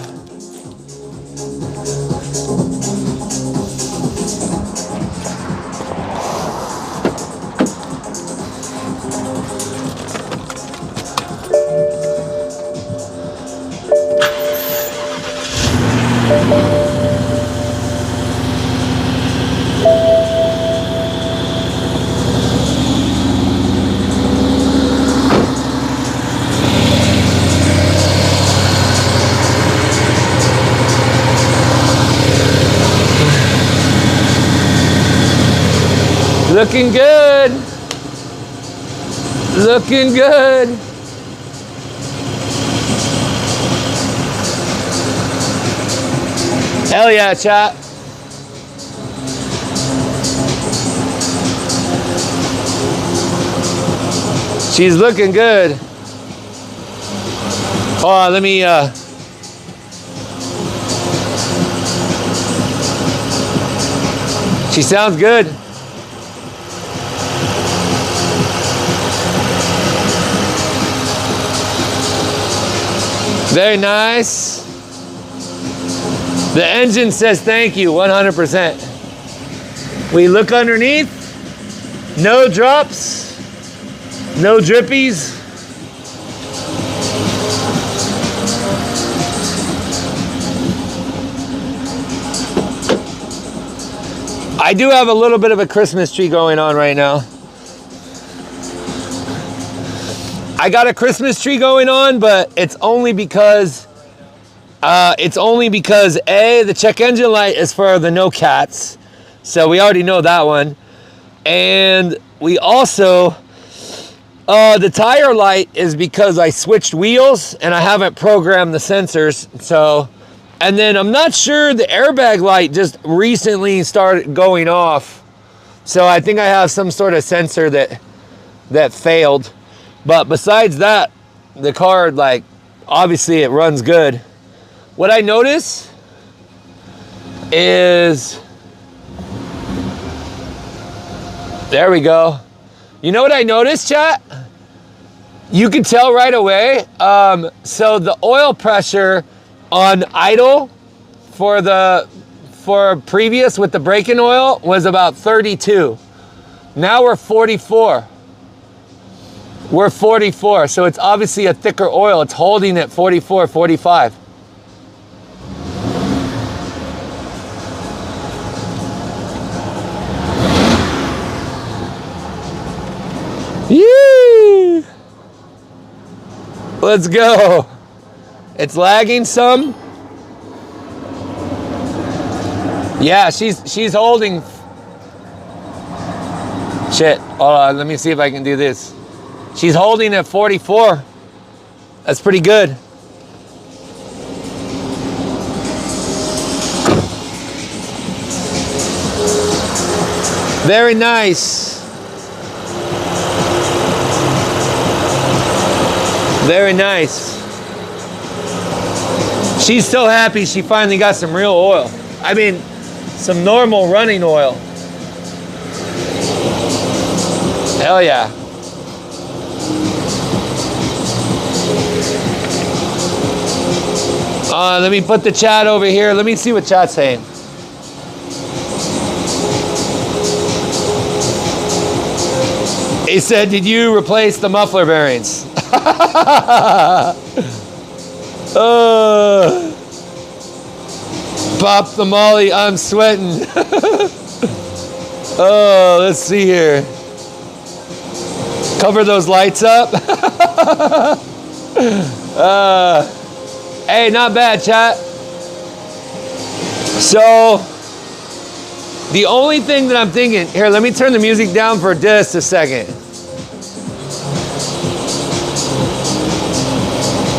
Looking good. Looking good. Hell yeah, chat. She's looking good. Hold on, let me she sounds good. Very nice. The engine says thank you, 100%. We look underneath, no drops, no drippies. I do have a little bit of a Christmas tree going on right now. I got a Christmas tree going on, but it's only because A, the check engine light is for the no cats. So we already know that one. And we also, the tire light is because I switched wheels and I haven't programmed the sensors. So, and then I'm not sure, the airbag light just recently started going off. So I think I have some sort of sensor that failed. But besides that, the car, like, obviously it runs good. What I notice is, there we go. You know what I noticed, chat? You can tell right away. So the oil pressure on idle for previous with the break-in oil was about 32. Now we're 44. We're 44, so it's obviously a thicker oil. It's holding at 44, 45. Yee! Let's go. It's lagging some. Yeah, she's holding. Shit. Hold on, let me see if I can do this. She's holding at 44. That's pretty good. Very nice. Very nice. She's so happy she finally got some real oil. I mean, some normal running oil. Hell yeah. Let me put the chat over here. Let me see what chat's saying. He said, did you replace the muffler bearings? Pop the molly, I'm sweating. Oh, let's see here. Cover those lights up. Hey, not bad, chat. So, the only thing that I'm thinking, here, let me turn the music down for just a second.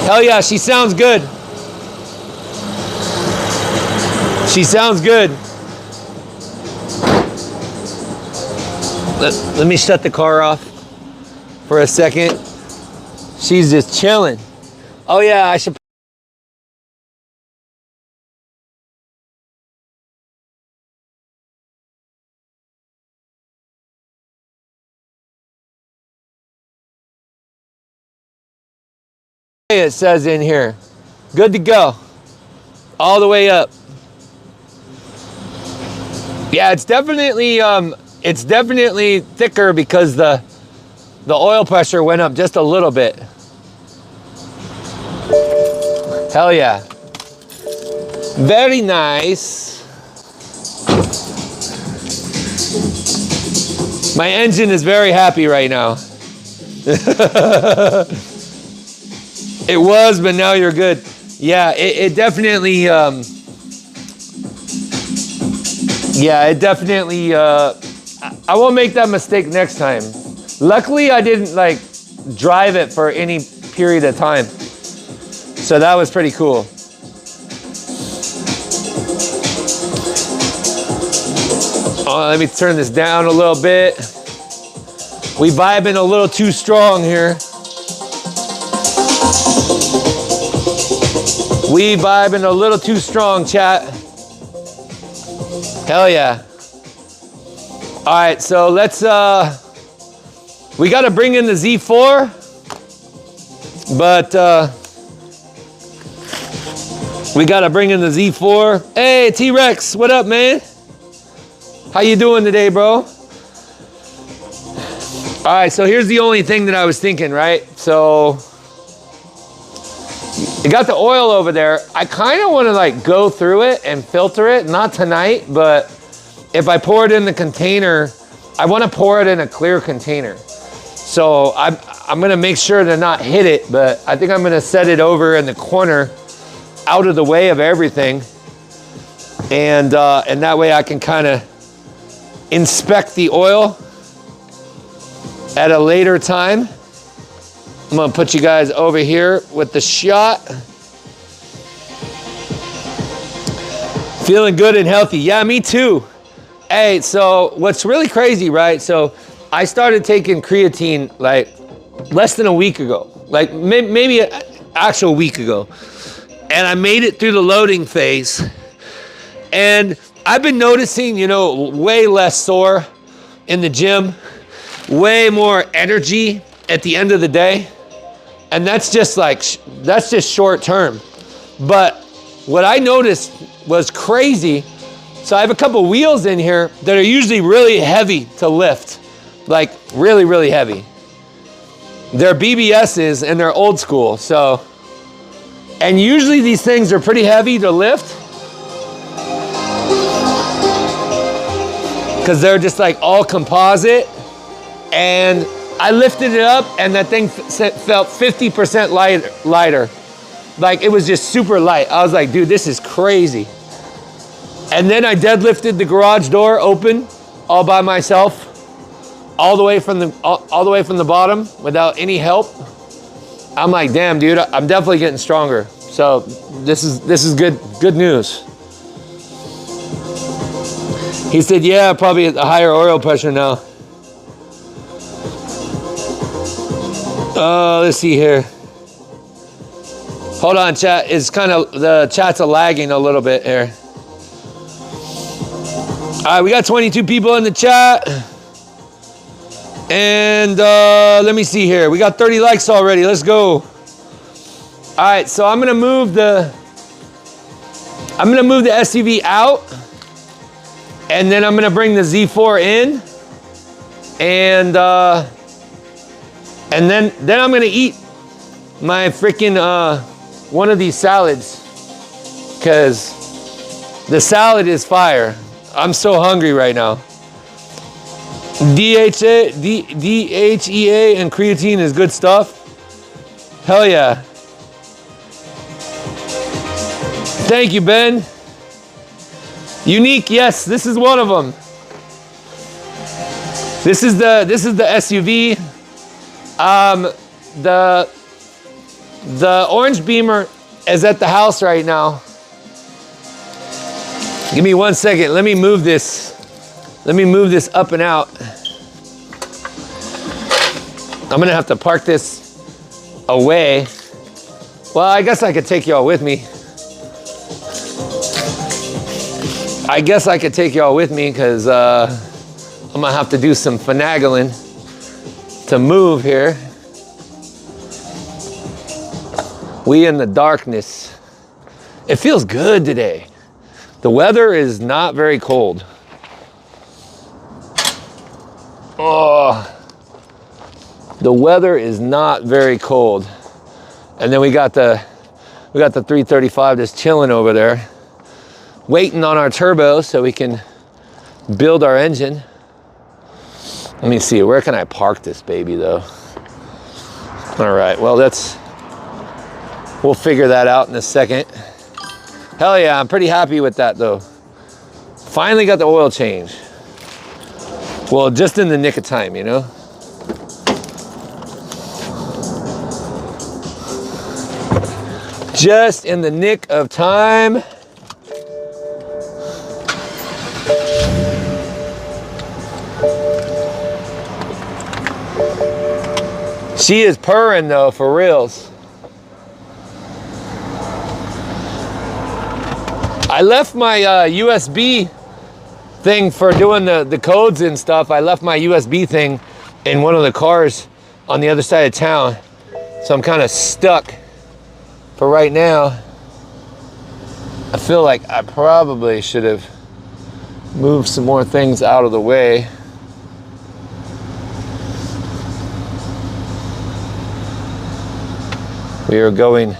Hell yeah, she sounds good. She sounds good. Let me shut the car off for a second. She's just chilling. Oh yeah, I should. It says in here, good to go, all the way up. Yeah, it's definitely thicker because the oil pressure went up just a little bit. Hell yeah. Very nice. My engine is very happy right now. It was, but now you're good. Yeah, it definitely, yeah, it definitely, I won't make that mistake next time. Luckily, I didn't like drive it for any period of time. So that was pretty cool. Let me turn this down a little bit. We vibing a little too strong here. We vibing a little too strong, chat. Hell yeah. All right, so let's, we got to bring in the Z4, but We gotta bring in the Z4. Hey, T-Rex, what up, man? How you doing today, bro? All right, so here's the only thing that I was thinking, right? So you got the oil over there. I kind of want to like go through it and filter it. Not tonight, but if I pour it in the container, I want to pour it in a clear container. So I'm gonna make sure to not hit it, but I think I'm gonna set it over in the corner, out of the way of everything, and that way I can kind of inspect the oil at a later time. I'm gonna put you guys over here with the shot. Feeling good and healthy. Yeah, me too. Hey, so what's really crazy, right? So I started taking creatine like less than a week ago, like maybe an actual week ago. And I made it through the loading phase. And I've been noticing, you know, way less sore in the gym, way more energy at the end of the day. And that's just like, that's just short term. But what I noticed was crazy. So I have a couple wheels in here that are usually really heavy to lift, like really, really heavy. They're BBSs and they're old school, so. And usually these things are pretty heavy to lift because they're just like all composite. And I lifted it up and that thing felt 50% lighter. Like it was just super light. I was like, dude, this is crazy. And then I deadlifted the garage door open all by myself, all the way from the bottom without any help. I'm like, damn, dude, I'm definitely getting stronger. So this is good news. He said, yeah, probably a higher oil pressure now. Let's see here. Hold on, chat. It's kind of, the chat's lagging a little bit here. All right, we got 22 people in the chat. And let me see here. We got 30 likes already. Let's go. All right, so I'm gonna move the SUV out, and then I'm gonna bring the Z4 in, and then I'm gonna eat my freaking one of these salads, because the salad is fire. I'm so hungry right now. DHEA and creatine is good stuff. Hell yeah. Thank you, Ben. Unique, yes, this is one of them. This is the SUV. The orange Beamer is at the house right now. Give me 1 second. Let me move this. Let me move this up and out. I'm gonna have to park this away. Well, I guess I could take y'all with me. I guess I could take y'all with me because I'm gonna have to do some finagling to move here. We in the darkness. It feels good today. The weather is not very cold. Oh, the weather is not very cold. And then we got the 335 just chilling over there, waiting on our turbo so we can build our engine. Let me see, where can I park this baby though? All right, well we'll figure that out in a second. Hell yeah, I'm pretty happy with that though. Finally got the oil change. Well, just in the nick of time, you know? Just in the nick of time. She is purring though, for reals. I left my USB thing for doing the codes and stuff. I left my USB thing in one of the cars on the other side of town. So I'm kind of stuck for right now. I feel like I probably should have moved some more things out of the way. We're going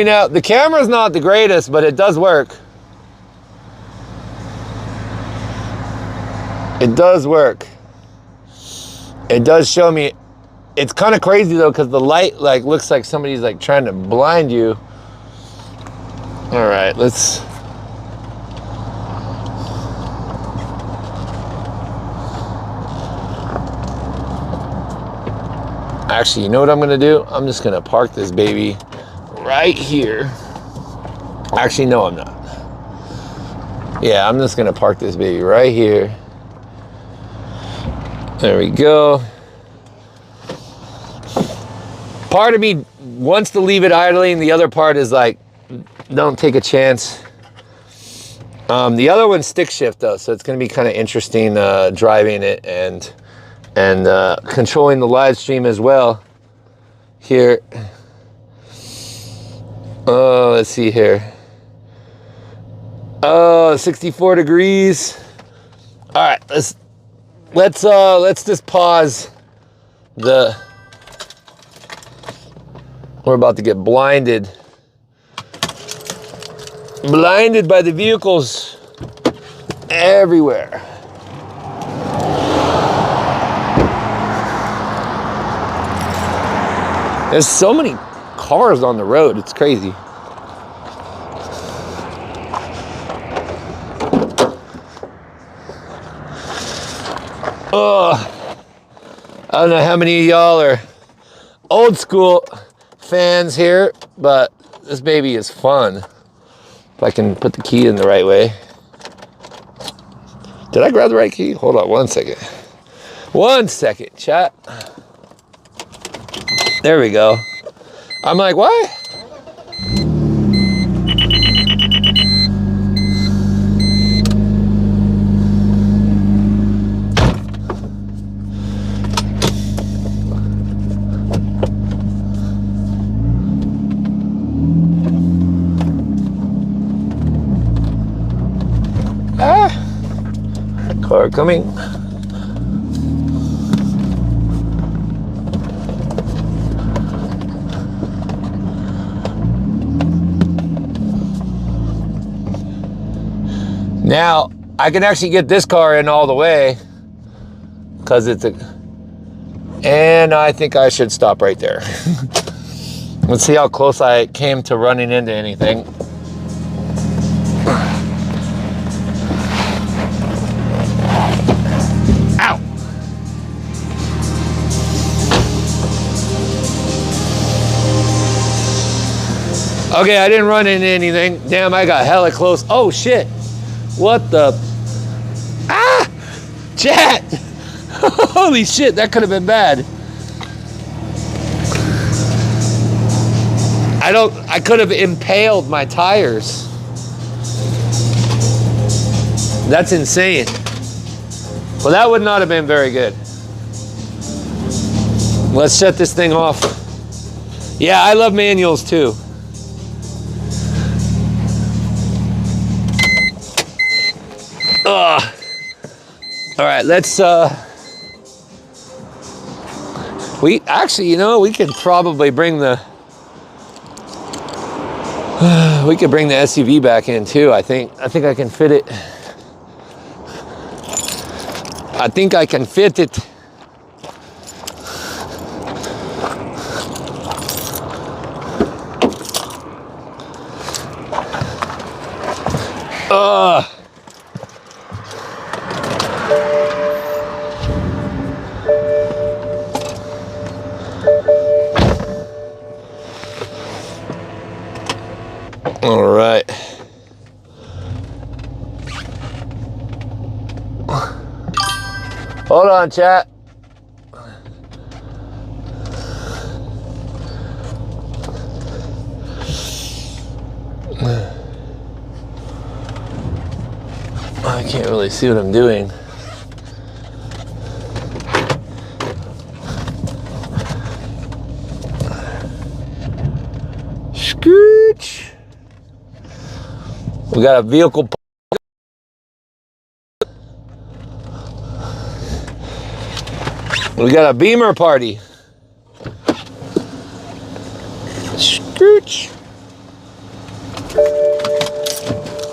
out. The camera's not the greatest, but it does work. It does work. It does show me. It's kind of crazy though, because the light like looks like somebody's like trying to blind you. All right, let's. Actually, you know what I'm gonna do? I'm just gonna park this baby right here. Actually, no, I'm not. Yeah, I'm just gonna park this baby right here. There we go. Part of me wants to leave it idling. The other part is like, don't take a chance. The other one's stick shift though, so it's gonna be kind of interesting driving it and controlling the live stream as well. Here. Oh, let's see here. Oh, 64 degrees. All right, let's just pause the. We're about to get blinded. Blinded by the vehicles everywhere. There's so many cars on the road, it's crazy. Oh, I don't know how many of y'all are old school fans here, but this baby is fun. If I can put the key in the right way. Did I grab the right key? Hold on 1 second. 1 second, chat. There we go. I'm like, what? Car coming. Now, I can actually get this car in all the way because it's a, and I think I should stop right there. Let's see how close I came to running into anything. Ow! Okay, I didn't run into anything. Damn, I got hella close. Oh shit. What the? Ah! Chat! Holy shit, that could have been bad. I could have impaled my tires. That's insane. Well, that would not have been very good. Let's shut this thing off. Yeah, I love manuals too. Ugh. All right, let's, we actually, you know, we could probably bring the, we could bring the SUV back in too. I think I can fit it. I think I can fit it. All right. Hold on, chat. I can't really see what I'm doing. Scooch. We got a vehicle. We got a Beamer party. Scooch.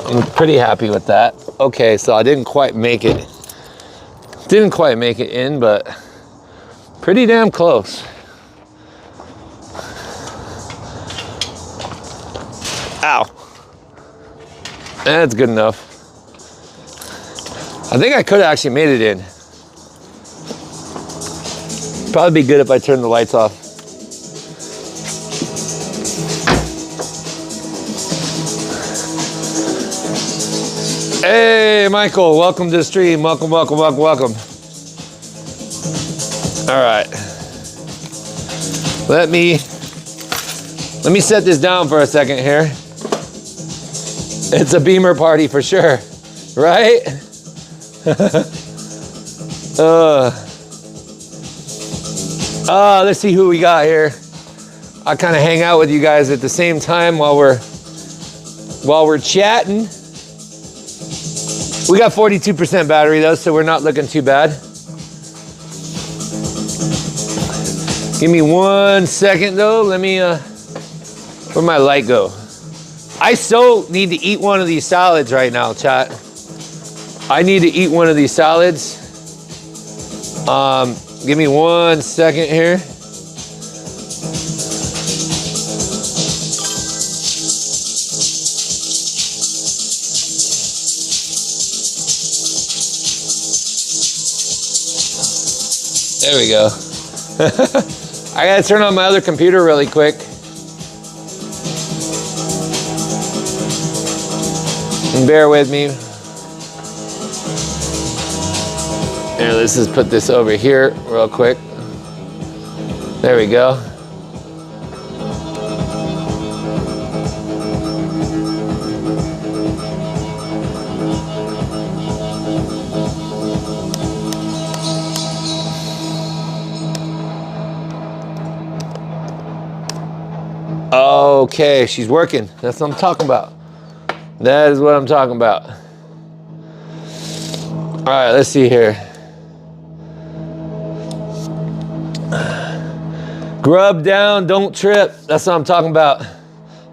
I'm pretty happy with that. Okay, so I didn't quite make it. Didn't quite make it in, but pretty damn close. Ow. That's good enough. I think I could have actually made it in. Probably be good if I turned the lights off. Hey, Michael, welcome to the stream. Welcome, welcome, welcome, welcome. All right. Let me set this down for a second here. It's a Beamer party for sure, right? Let's see who we got here. I kind of hang out with you guys at the same time while we're chatting. We got 42% battery though, so we're not looking too bad. Give me 1 second though. Let me, where'd my light go? I so need to eat one of these salads right now, chat. I need to eat one of these salads. Give me 1 second here. There we go. I gotta turn on my other computer really quick. And bear with me. Here, let's just put this over here real quick. There we go. Okay, she's working. That's what I'm talking about. That is what I'm talking about. All right, let's see here. Grub down, don't trip. That's what I'm talking about.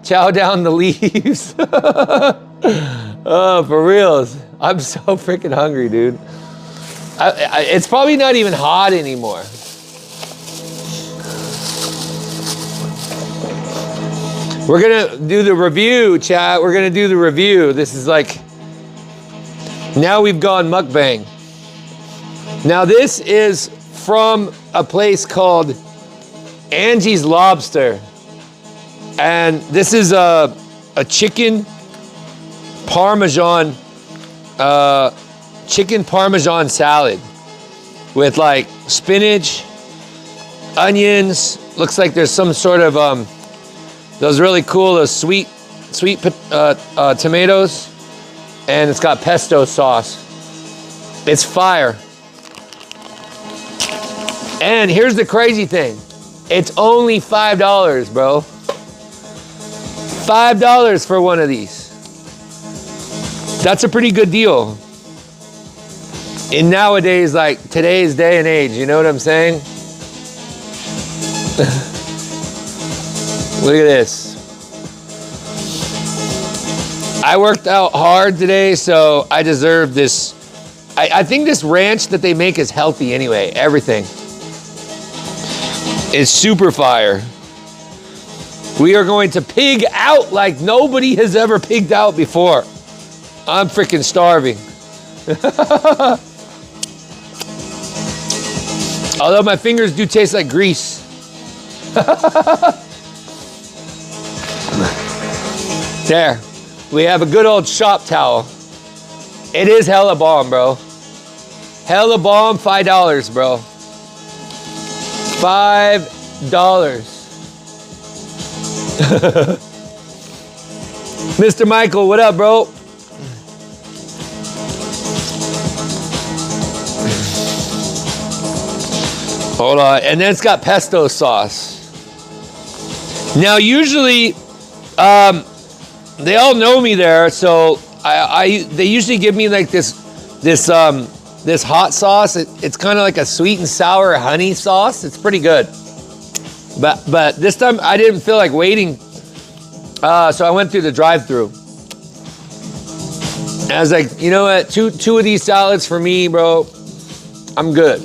Chow down the leaves. Oh, for reals. I'm so freaking hungry, dude. It's probably not even hot anymore. We're gonna do the review, chat. We're gonna do the review. This is like, now we've gone mukbang. Now this is from a place called Angie's Lobster. And this is a chicken parmesan salad with like spinach, onions. Looks like there's some sort of those really cool sweet tomatoes, and it's got pesto sauce. It's fire. And here's the crazy thing. It's only $5, bro. $5 for one of these. That's a pretty good deal. In nowadays, like today's day and age, you know what I'm saying? Look at this. I worked out hard today, so I deserve this. I think this ranch that they make is healthy anyway. Everything. It's super fire. We are going to pig out like nobody has ever pigged out before. I'm freaking starving. Although my fingers do taste like grease. There, we have a good old shop towel. It is hella bomb, bro. Hella bomb, $5, bro. $5. Mr. Michael, what up, bro? Hold on, and then it's got pesto sauce. Now, usually, they all know me there, so they usually give me like this hot sauce. It's kind of like a sweet and sour honey sauce. It's pretty good. But this time I didn't feel like waiting, so I went through the drive-through. I was like, you know what? Two of these salads for me, bro. I'm good.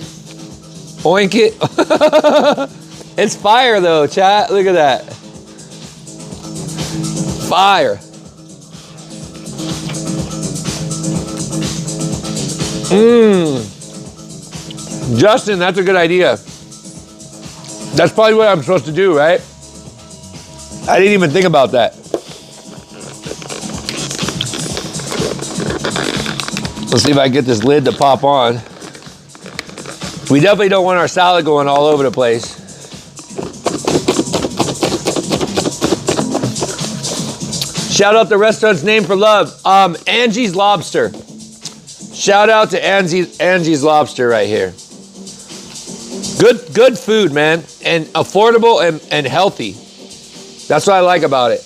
Oink it. It's fire though, chat. Look at that. Fire. Justin, that's a good idea. That's probably what I'm supposed to do, right? I didn't even think about that. Let's see if I can get this lid to pop on. We definitely don't want our salad going all over the place. Shout out the restaurant's name for love. Angie's Lobster. Shout out to Angie's Lobster right here. Good food, man, and affordable and healthy. That's what I like about it.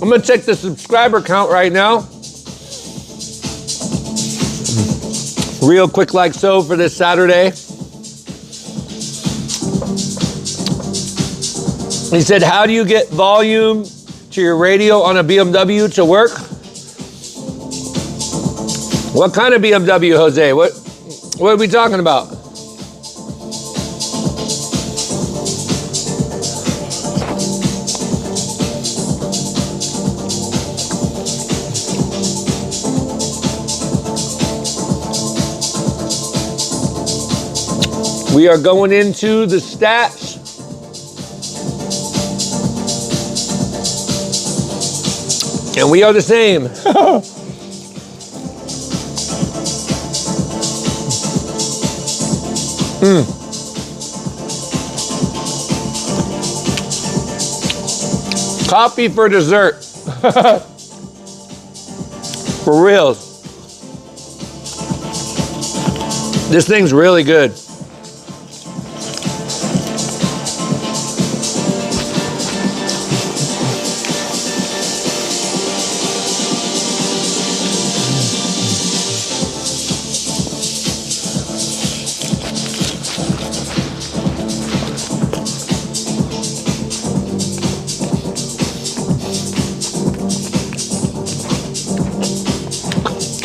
I'm gonna check the subscriber count right now. Real quick like so for this Saturday. He said, how do you get volume to your radio on a BMW to work? What kind of BMW, Jose? What are we talking about? We are going into the stats. And we are the same. Coffee for dessert. For real. This thing's really good.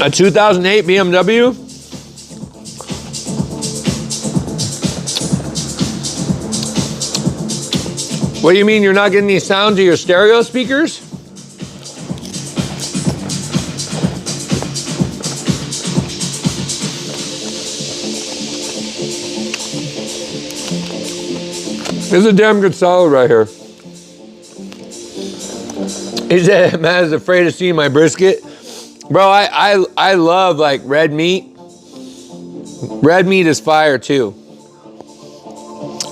A 2008 BMW. What do you mean you're not getting any sound to your stereo speakers? This is a damn good salad right here. He said, Matt is afraid of seeing my brisket. Bro, I love like red meat. Red meat is fire too.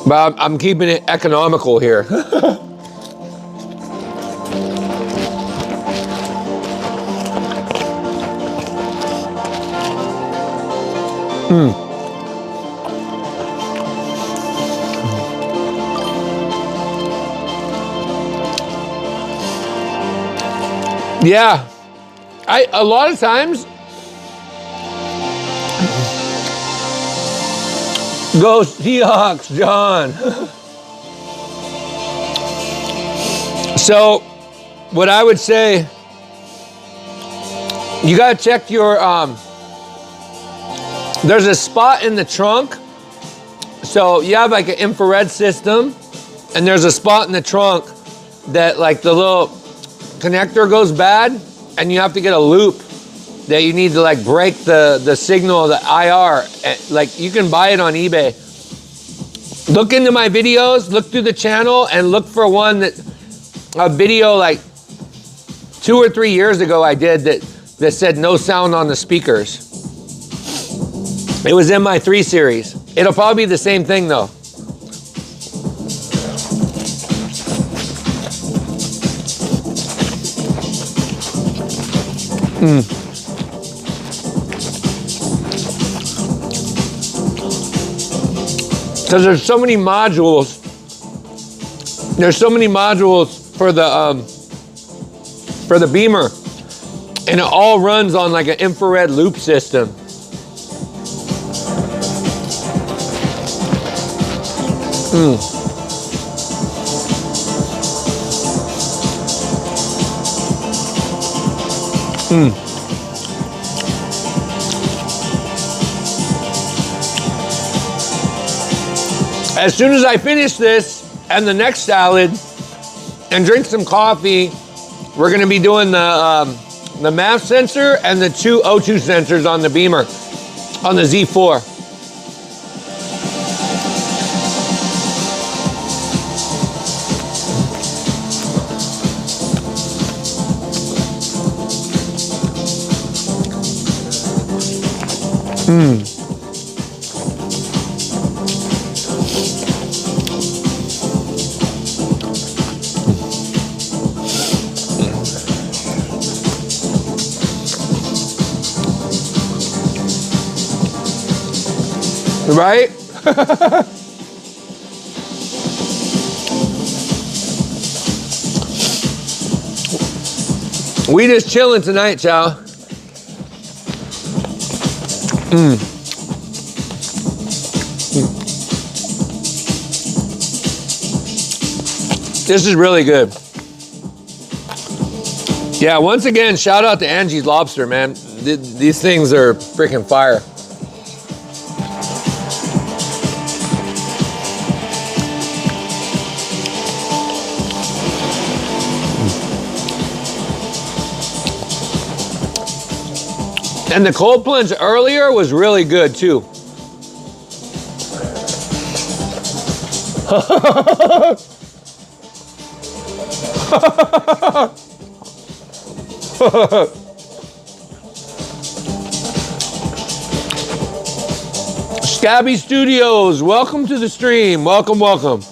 But I'm keeping it economical here. Yeah. A lot of times, go Seahawks, John. So, what I would say, you gotta check your, there's a spot in the trunk. So you have like an infrared system, and there's a spot in the trunk that like the little connector goes bad, and you have to get a loop that you need to like break the signal, the IR. Like you can buy it on eBay. Look into my videos, look through the channel, and look for a video like 2 or 3 years ago I did that said no sound on the speakers. It was in my 3 series. It'll probably be the same thing though. Because there's so many modules. There's so many modules for the Beamer, and it all runs on like an infrared loop system. As soon as I finish this and the next salad and drink some coffee, we're gonna be doing the MAF sensor and the 2 O2 sensors on the Beamer, on the Z4. Right? We just chilling tonight, chow. This is really good. Yeah, once again, shout out to Angie's Lobster, man. These things are freaking fire. And the cold plunge earlier was really good too. Scabby Studios, welcome to the stream. Welcome, welcome.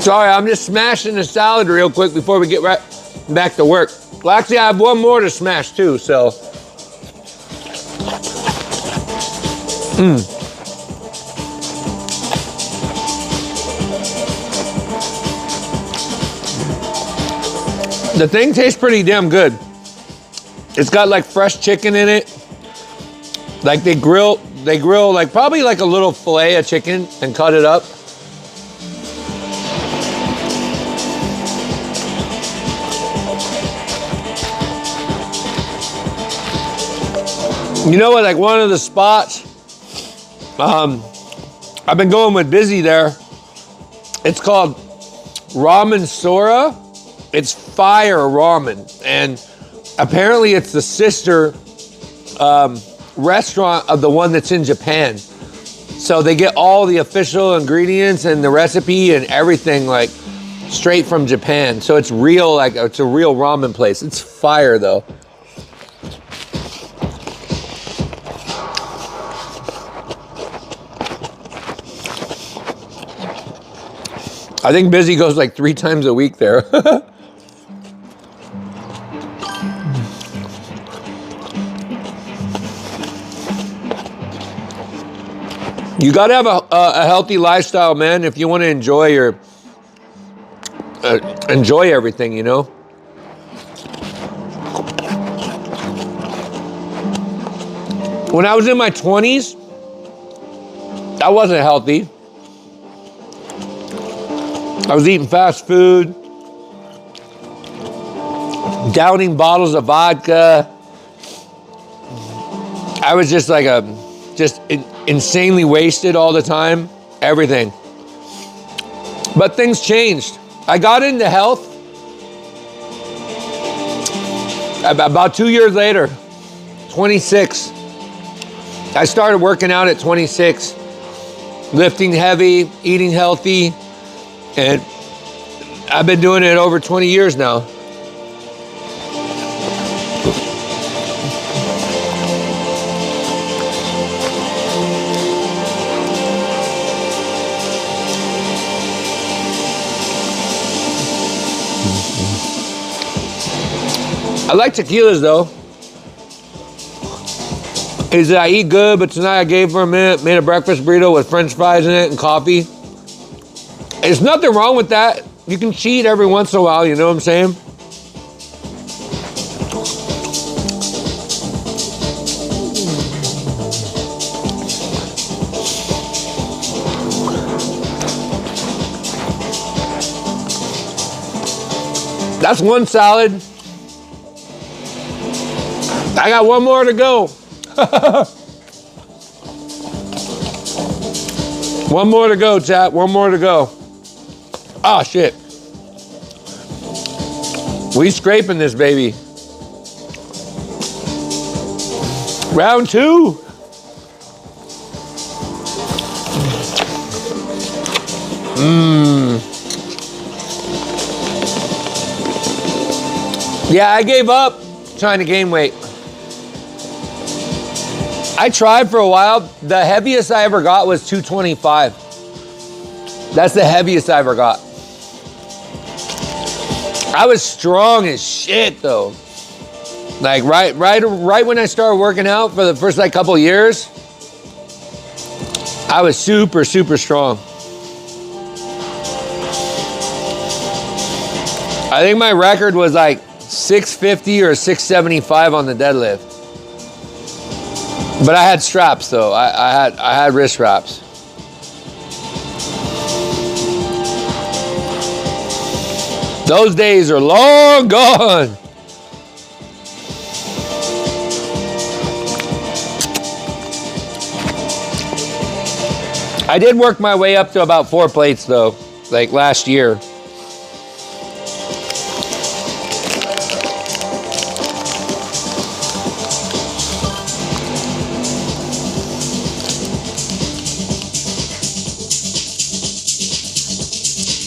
Sorry, I'm just smashing the salad real quick before we get right back to work. Well, actually, I have one more to smash too, so. The thing tastes pretty damn good. It's got like fresh chicken in it. Like they grill like probably like a little fillet of chicken and cut it up. You know what, like one of the spots, I've been going with Busy there. It's called Ramen Sora. It's fire ramen. And apparently it's the sister restaurant of the one that's in Japan. So they get all the official ingredients and the recipe and everything like straight from Japan. So it's real, like it's a real ramen place. It's fire though. I think Busy goes like 3 times a week there. You gotta have a healthy lifestyle, man, if you want to enjoy enjoy everything, you know. When I was in my 20s, I wasn't healthy. I was eating fast food, downing bottles of vodka. I was just like insanely wasted all the time, everything. But things changed. I got into health about 2 years later, 26. I started working out at 26, lifting heavy, eating healthy, and I've been doing it over 20 years now. I like tequilas though. is that I eat good, but tonight I gave for a minute, made a breakfast burrito with French fries in it and coffee. There's nothing wrong with that. You can cheat every once in a while, you know what I'm saying? That's one salad. I got one more to go. One more to go, chat. One more to go. Ah, shit. We scraping this baby. Round 2. Yeah, I gave up trying to gain weight. I tried for a while. The heaviest I ever got was 225. That's the heaviest I ever got. I was strong as shit though. Like right when I started working out for the first like couple of years, I was super, super strong. I think my record was like 650 or 675 on the deadlift. But I had straps though. I had wrist straps. Those days are long gone. I did work my way up to about 4 plates though, like last year.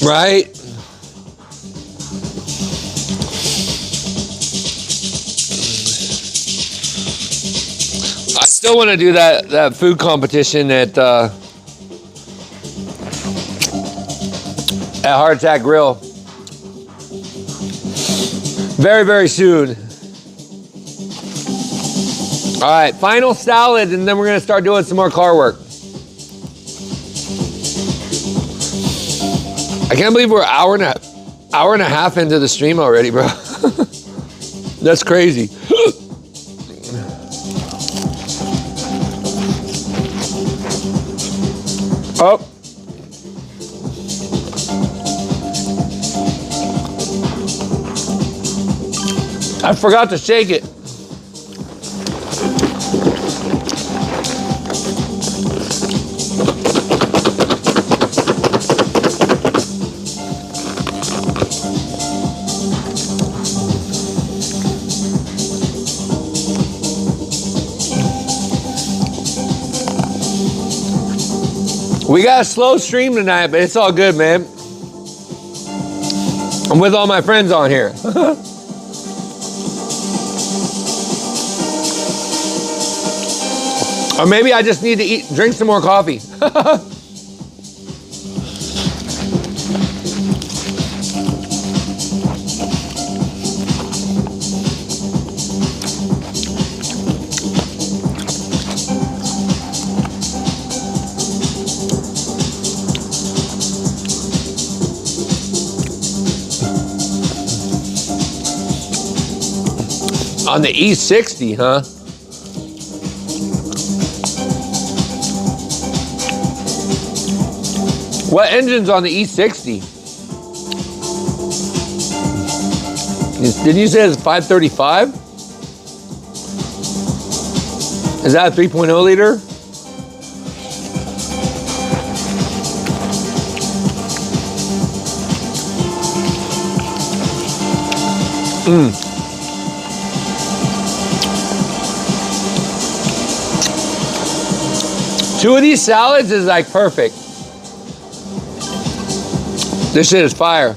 Right? I still want to do that food competition at Heart Attack Grill. Very, very soon. All right, final salad, and then we're gonna start doing some more car work. I can't believe we're hour and a half into the stream already, bro. That's crazy. Oh. I forgot to shake it. We got a slow stream tonight, but it's all good, man. I'm with all my friends on here. Or maybe I just need to drink some more coffee. On the E60, huh? What engine's on the E60? Didn't you say it's 535? Is that a 3.0 liter? Two of these salads is like perfect. This shit is fire.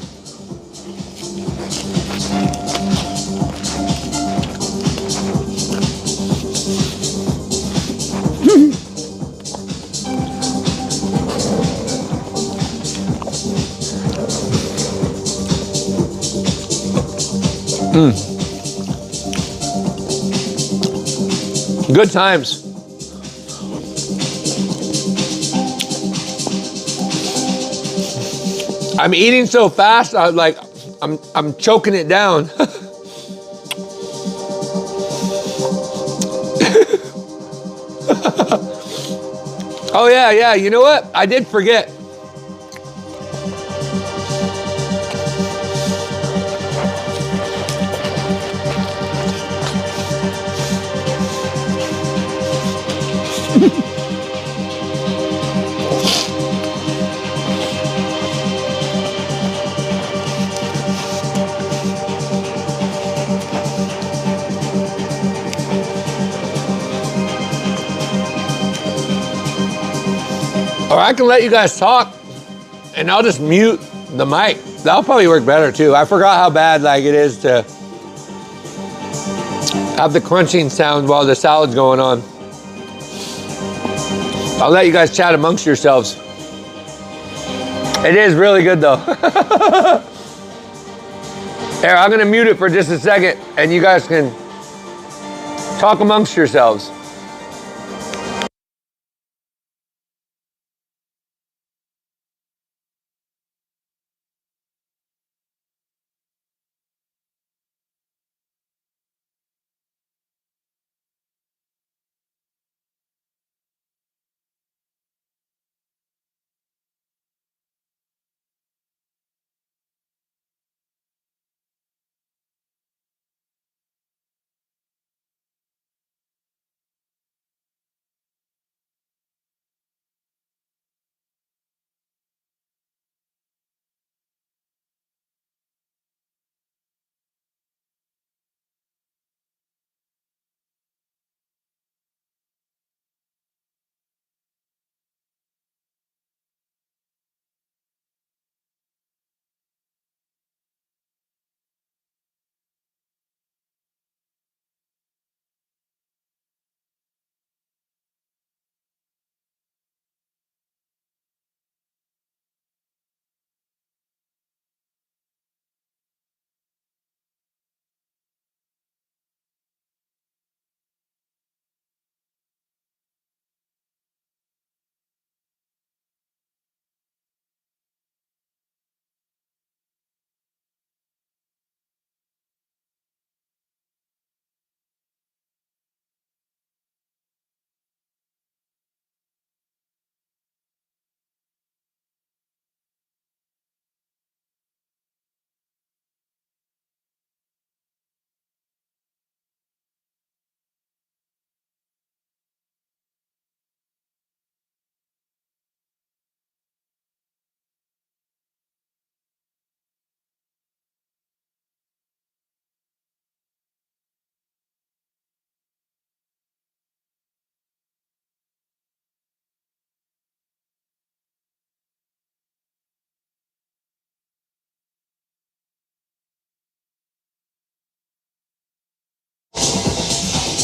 Good times. I'm eating so fast, I'm choking it down. Oh yeah, you know what? I did forget. Or I can let you guys talk and I'll just mute the mic. That'll probably work better too. I forgot how bad like it is to have the crunching sound while the salad's going on. I'll let you guys chat amongst yourselves. It is really good though. Here, I'm gonna mute it for just a second and you guys can talk amongst yourselves.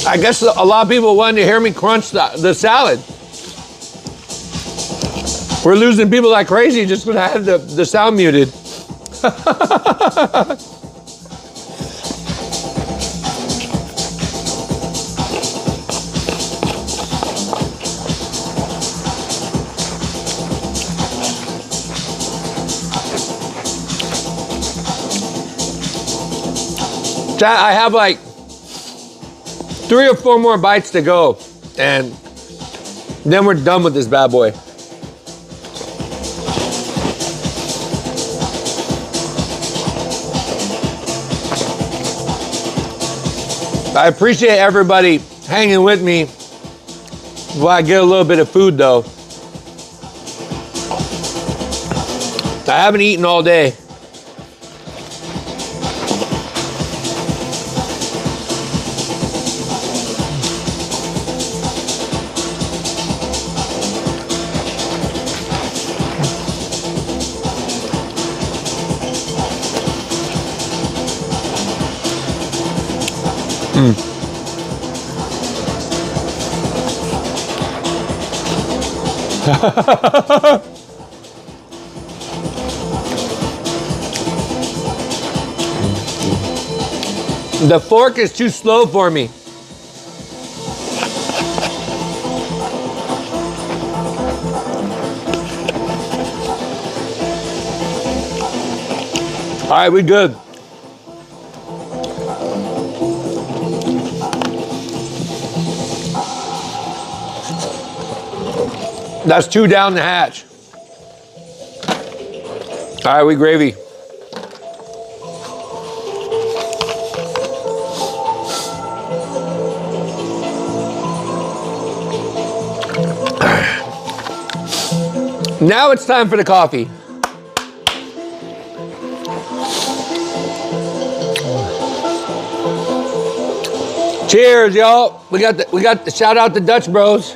I guess a lot of people wanted to hear me crunch the salad. We're losing people like crazy just because I had the sound muted. I have like 3 or 4 more bites to go, and then we're done with this bad boy. I appreciate everybody hanging with me while I get a little bit of food though. I haven't eaten all day. The fork is too slow for me. right, we good. That's 2 down the hatch. All right, we gravy. Now it's time for the coffee. Cheers, y'all. We got the shout out to Dutch Bros.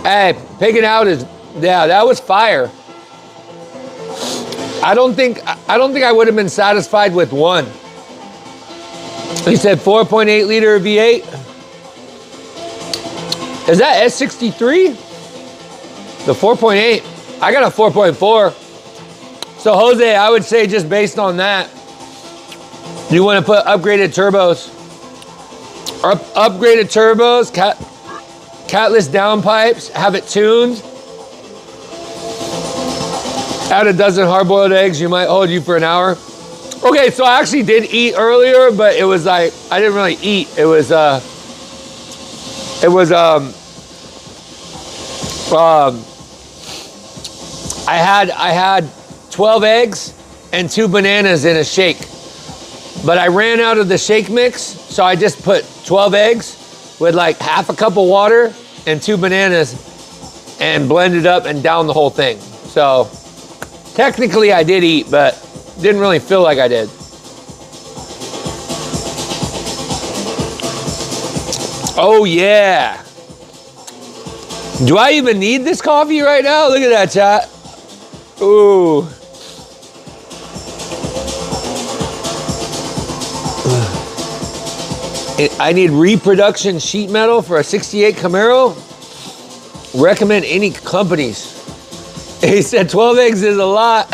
Hey, pigging out is, yeah, that was fire. I don't think I would have been satisfied with one. He said 4.8 liter V8. Is that S63? The 4.8. I got a 4.4. So Jose, I would say just based on that, you want to put upgraded turbos. Upgraded turbos, catless downpipes, have it tuned. Add a dozen hard-boiled eggs, you might hold you for an hour. Okay, so I actually did eat earlier, but it was like, I didn't really eat. It was I had 12 eggs and 2 bananas in a shake. But I ran out of the shake mix, so I just put 12 eggs with like half a cup of water and 2 bananas and blended up and down the whole thing. So technically I did eat, but didn't really feel like I did. Oh yeah. Do I even need this coffee right now? Look at that, chat. Ooh. I need reproduction sheet metal for a 68 Camaro. Recommend any companies. He said 12 eggs is a lot.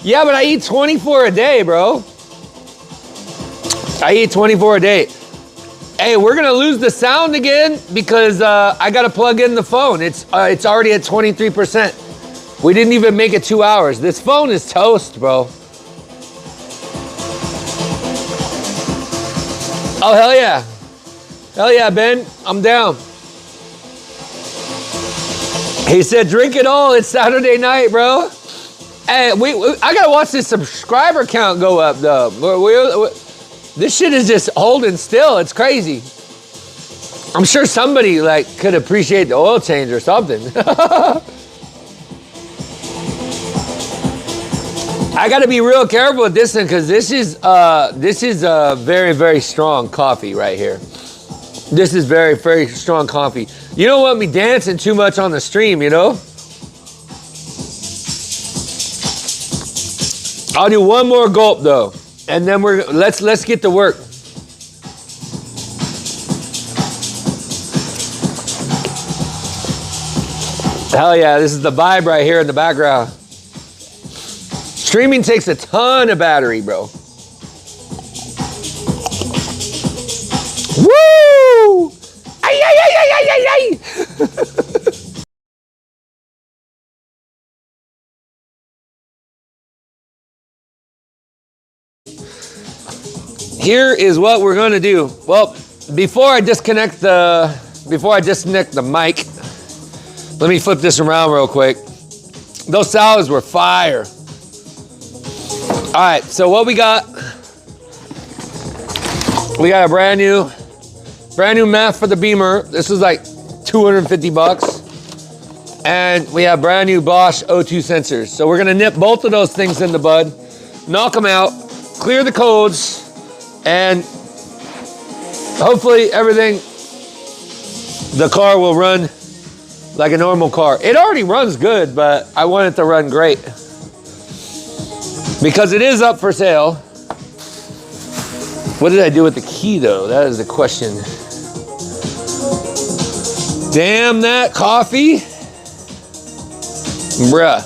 Yeah, but I eat 24 a day, bro. I eat 24 a day. Hey, we're gonna lose the sound again because I gotta plug in the phone. It's already at 23%. We didn't even make it 2 hours. This phone is toast, bro. Oh, hell yeah. Hell yeah, Ben, I'm down. He said, drink it all, it's Saturday night, bro. Hey, I gotta watch this subscriber count go up, though. This shit is just holding still, it's crazy. I'm sure somebody, like, could appreciate the oil change or something. I got to be real careful with this one because this is a very, very strong coffee right here. This is very, very strong coffee. You don't want me dancing too much on the stream, you know? I'll do one more gulp though, and then let's get to work. Hell yeah, this is the vibe right here in the background. Streaming takes a ton of battery, bro. Woo! Ay, ay, ay, ay, ay, ay, ay. Here is what we're gonna do. Well, before I disconnect the mic, let me flip this around real quick. Those salads were fire. All right, so what we got a brand new map for the Beamer. This was like 250 bucks. And we have brand new Bosch O2 sensors. So we're gonna nip both of those things in the bud, knock them out, clear the codes, and hopefully the car will run like a normal car. It already runs good, but I want it to run great. Because it is up for sale. What did I do with the key though? That is the question. Damn that coffee. Bruh.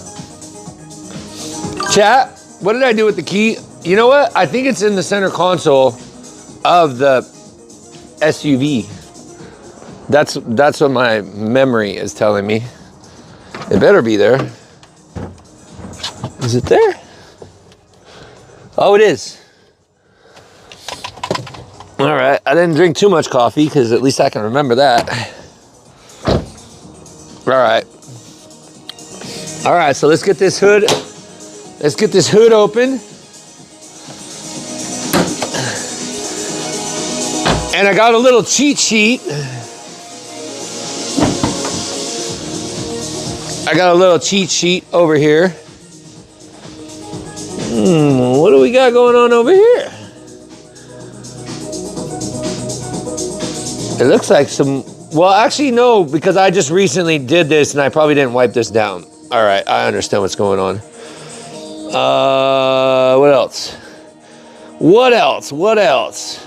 Chat, what did I do with the key? You know what? I think it's in the center console of the SUV. That's what my memory is telling me. It better be there. Is it there? Oh, it is. All right, I didn't drink too much coffee because at least I can remember that. All right, so let's get this hood. Let's get this hood open. And I got a little cheat sheet. I got a little cheat sheet over here. What do we got going on over here? It looks like some, well, actually no, because I just recently did this and I probably didn't wipe this down. All right, I understand what's going on. What else? What else? What else?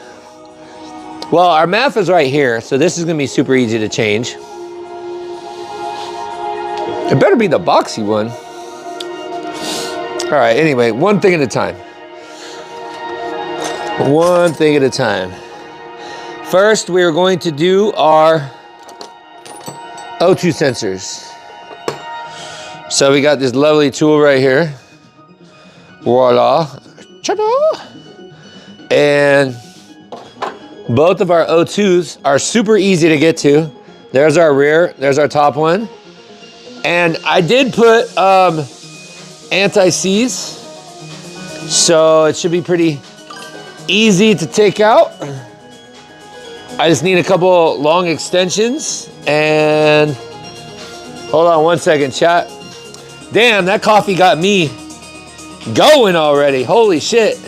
Well, our math is right here, so this is gonna be super easy to change. It better be the boxy one. All right, anyway, one thing at a time. One thing at a time. First, we are going to do our O2 sensors. So we got this lovely tool right here. Voila. Ta-da! And both of our O2s are super easy to get to. There's our rear, there's our top one. And I did put anti-seize, so it should be pretty easy to take out. I just need a couple long extensions and hold on one second, chat. Damn, that coffee got me going already. Holy shit.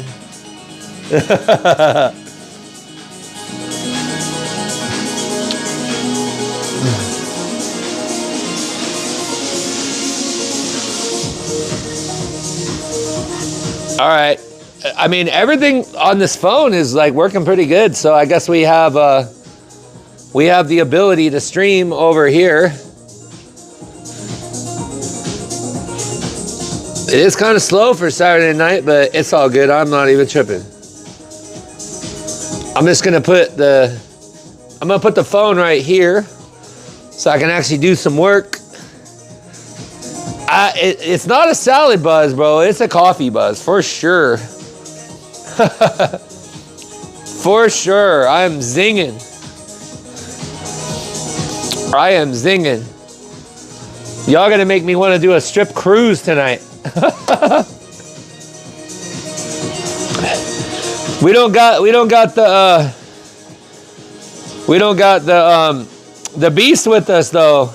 All right. I mean, everything on this phone is like working pretty good. So I guess we have the ability to stream over here. It is kind of slow for Saturday night, but it's all good. I'm not even tripping. I'm just gonna put the phone right here so I can actually do some work. It's not a salad buzz, bro. It's a coffee buzz, for sure. For sure. I am zinging. I am zinging. Y'all gonna make me want to do a strip cruise tonight. We don't got the beast with us though.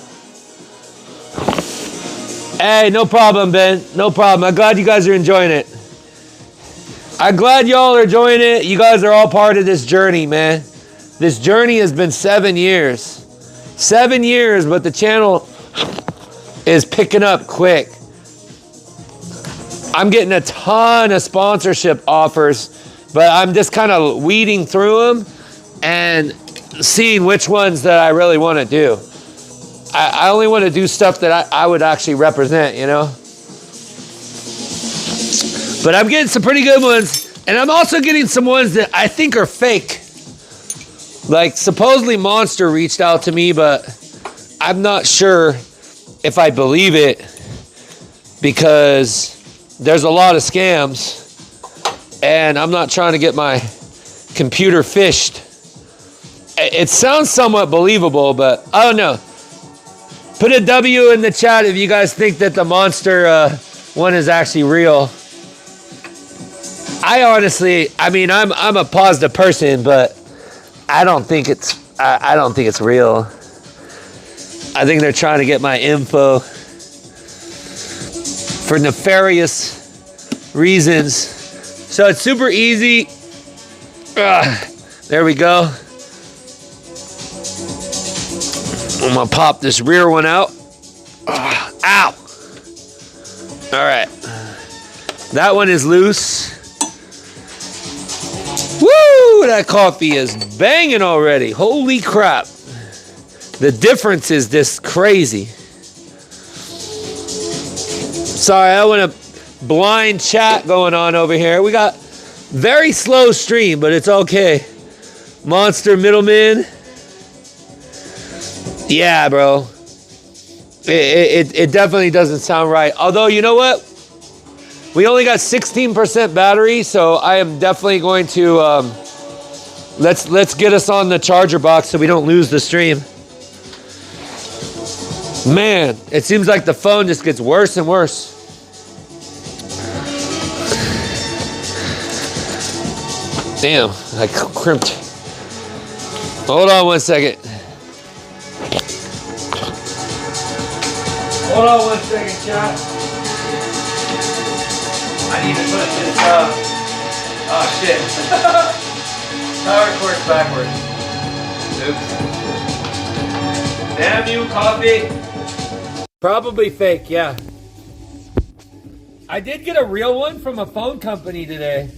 Hey, no problem, Ben. No problem. I'm glad you guys are enjoying it. I'm glad y'all are enjoying it. You guys are all part of this journey, man. This journey has been 7 years. 7 years, but the channel is picking up quick. I'm getting a ton of sponsorship offers, but I'm just kind of weeding through them and seeing which ones that I really want to do. I only want to do stuff that I would actually represent, you know? But I'm getting some pretty good ones, and I'm also getting some ones that I think are fake. Like, supposedly Monster reached out to me, but I'm not sure if I believe it because there's a lot of scams, and I'm not trying to get my computer phished. It sounds somewhat believable, but I don't know. Put a W in the chat if you guys think that the Monster one is actually real. I honestly, I mean, I'm a positive person, but I don't think it's real. I think they're trying to get my info for nefarious reasons. So it's super easy. There we go. I'm gonna pop this rear one out. Ow! All right. That one is loose. Woo! That coffee is banging already. Holy crap. The difference is this crazy. Sorry, I want a blind chat going on over here. We got very slow stream, but it's okay. Monster Middleman. Yeah, bro. It definitely doesn't sound right. Although, you know what? We only got 16% battery, so I am definitely going to, let's get us on the charger box so we don't lose the stream. Man, it seems like the phone just gets worse and worse. Damn, I crimped. Hold on one second. Hold on one second, chat. I need to put this, oh shit. Power cord's backwards. Oops. Damn you, coffee. Probably fake, yeah. I did get a real one from a phone company today.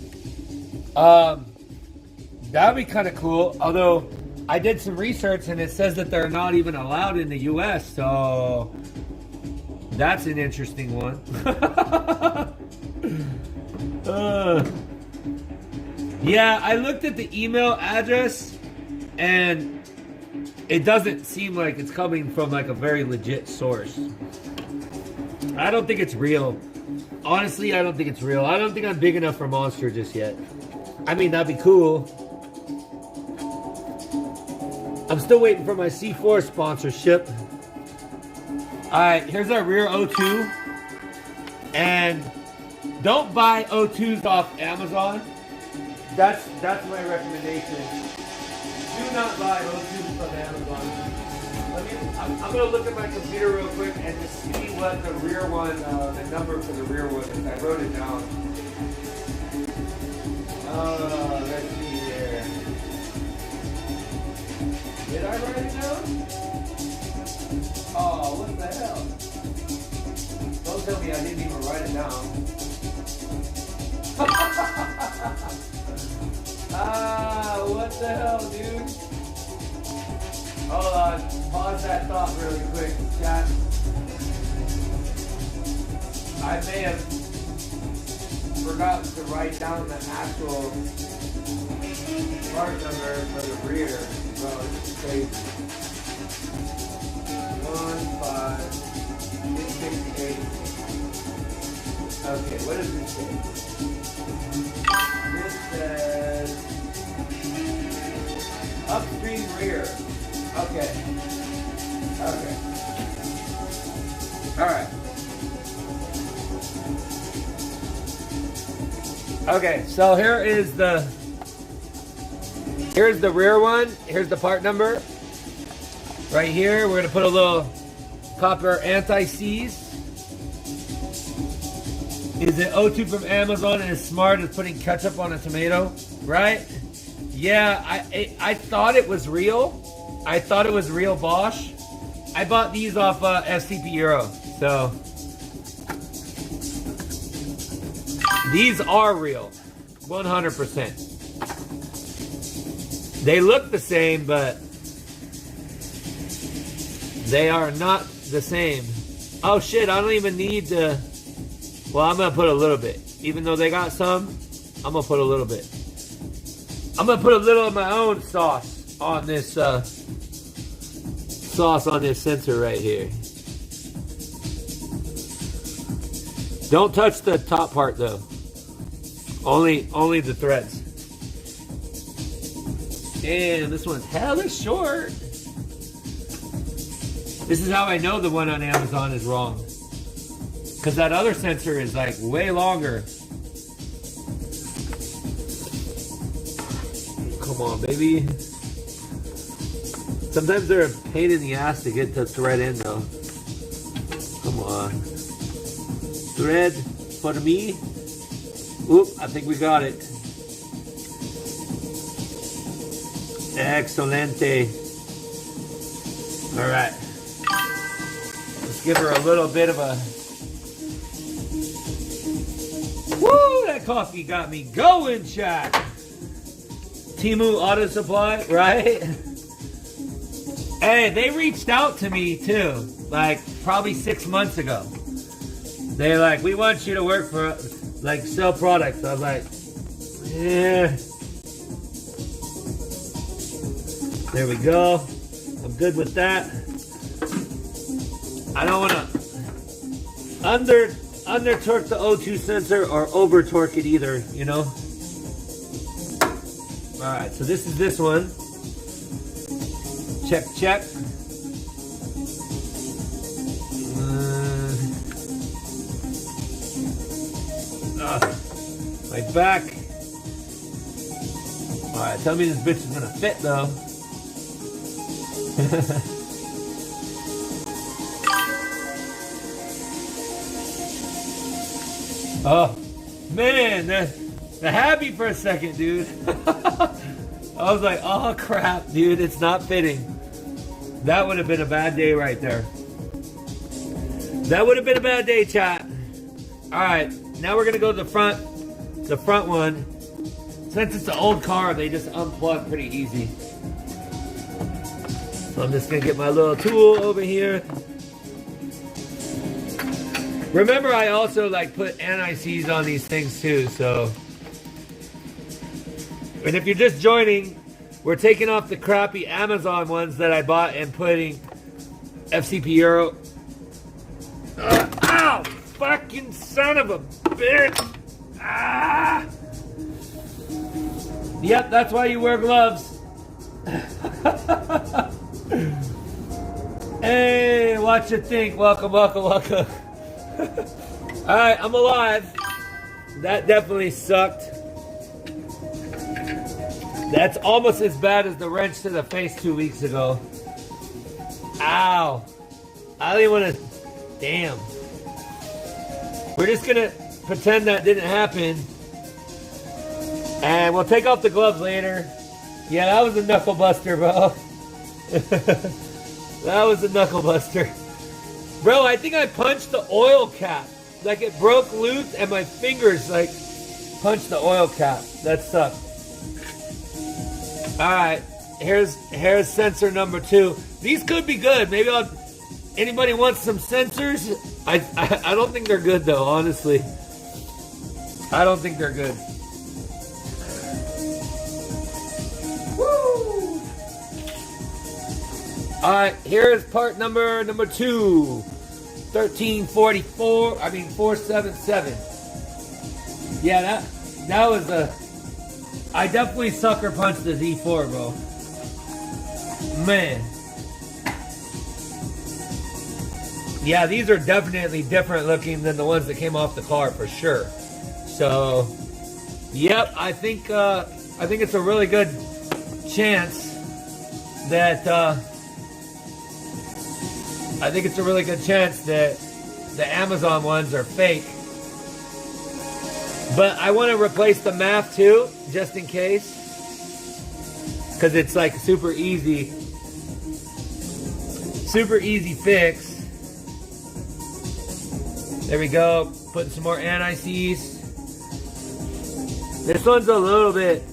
That'd be kind of cool. Although I did some research and it says that they're not even allowed in the US, so that's an interesting one. Yeah, I looked at the email address and it doesn't seem like it's coming from like a very legit source. I don't think it's real. Honestly, I don't think it's real. I don't think I'm big enough for Monster just yet. I mean, that'd be cool. I'm still waiting for my C4 sponsorship. Alright, here's our rear O2. And don't buy O2s off Amazon. That's my recommendation. Do not buy O2s from Amazon. I'm gonna look at my computer real quick and just see what the rear one, the number for the rear one is. I wrote it down. Let's see here. Did I write it down? Oh, what the hell? Don't tell me I didn't even write it down. What the hell, dude? Hold on. Pause that thought really quick, chat. I may have forgotten to write down the actual part number for the rear. Bro, this is crazy. 15668. Okay, what does this say? This says upstream rear. Okay. Okay. Alright. Okay, so here's the rear one. Here's the part number. Right here, we're gonna put a little copper anti-seize. Is it O2 from Amazon and as smart as putting ketchup on a tomato? Right? Yeah, I thought it was real. I thought it was real Bosch. I bought these off SCP Euro. So these are real. 100%. They look the same, but they are not the same. Oh shit, I don't even need to. Well, I'm gonna put a little bit. Even though they got some, I'm gonna put a little bit. I'm gonna put a little of my own sauce on this sensor right here. Don't touch the top part though. Only the threads. Damn, this one's hella short. This is how I know the one on Amazon is wrong. Because that other sensor is like way longer. Come on, baby. Sometimes they're a pain in the ass to get the thread in though. Come on. Thread for me. Oop, I think we got it. Excelente. All right. Let's give her a little bit of a... Woo, that coffee got me going, chat. Timu Auto Supply, right? Hey, they reached out to me too, like probably 6 months ago. They're like, we want you to work for, like, sell products. I was like, yeah. There we go. I'm good with that. I don't want to under torque the O2 sensor or over torque it either, you know? Alright, so this is this one. Check, check. My back. Alright, tell me this bitch is gonna fit though. Oh, man, the happy for a second, dude. I was like, oh crap, dude, it's not fitting. That would have been a bad day right there. That would have been a bad day, chat. Alright, now we're gonna go to the front one. Since it's an old car, they just unplug pretty easy. So I'm just gonna get my little tool over here. Remember, I also like put anti-seize on these things too, so. And if you're just joining, we're taking off the crappy Amazon ones that I bought and putting FCP Euro. Ow! Fucking son of a bitch! Ah! Yep, that's why you wear gloves. Hey, watch it think. Welcome, welcome, welcome. Alright, I'm alive. That definitely sucked. That's almost as bad as the wrench to the face 2 weeks ago. Ow. I don't even want to... Damn. We're just going to pretend that didn't happen. And we'll take off the gloves later. Yeah, that was a knuckle buster, bro. That was a knuckle buster. Bro, I think I punched the oil cap. Like it broke loose and my fingers like punched the oil cap. That sucked. Alright, here's sensor number 2. These could be good. Maybe anybody wants some sensors? I don't think they're good though, honestly. I don't think they're good. Woo! Alright, here's part number 2. 477. Yeah, that was I definitely sucker punched the Z4, bro. Man. Yeah, these are definitely different looking than the ones that came off the car for sure. So, yep, I think it's a really good chance that the Amazon ones are fake. But I want to replace the MAF too, just in case. Because it's like super easy fix. There we go. Putting some more anti-seize. This one's a little bit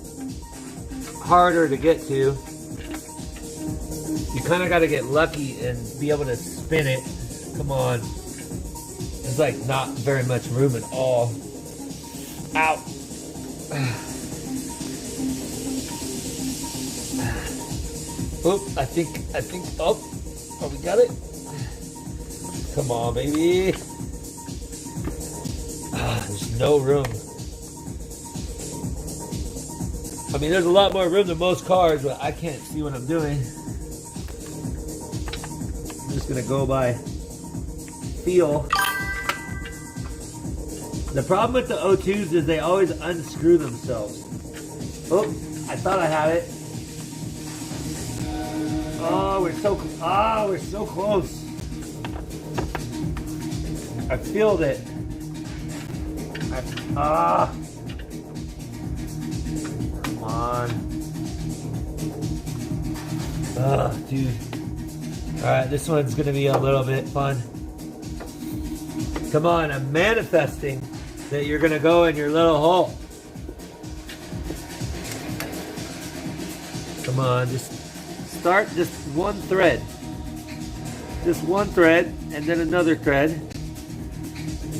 harder to get to. You kind of got to get lucky and be able to spin it. Come on. There's like not very much room at all. Ow. Oop, I think, oh, we got it. Come on, baby. There's no room. I mean, there's a lot more room than most cars, but I can't see what I'm doing. I'm just gonna go by feel. The problem with the O2s is they always unscrew themselves. Oh, I thought I had it. Oh, we're so close. I feel it. Come on. Dude. Alright, this one's gonna be a little bit fun. Come on, I'm manifesting that you're gonna go in your little hole. Come on, just start just one thread. Just one thread and then another thread.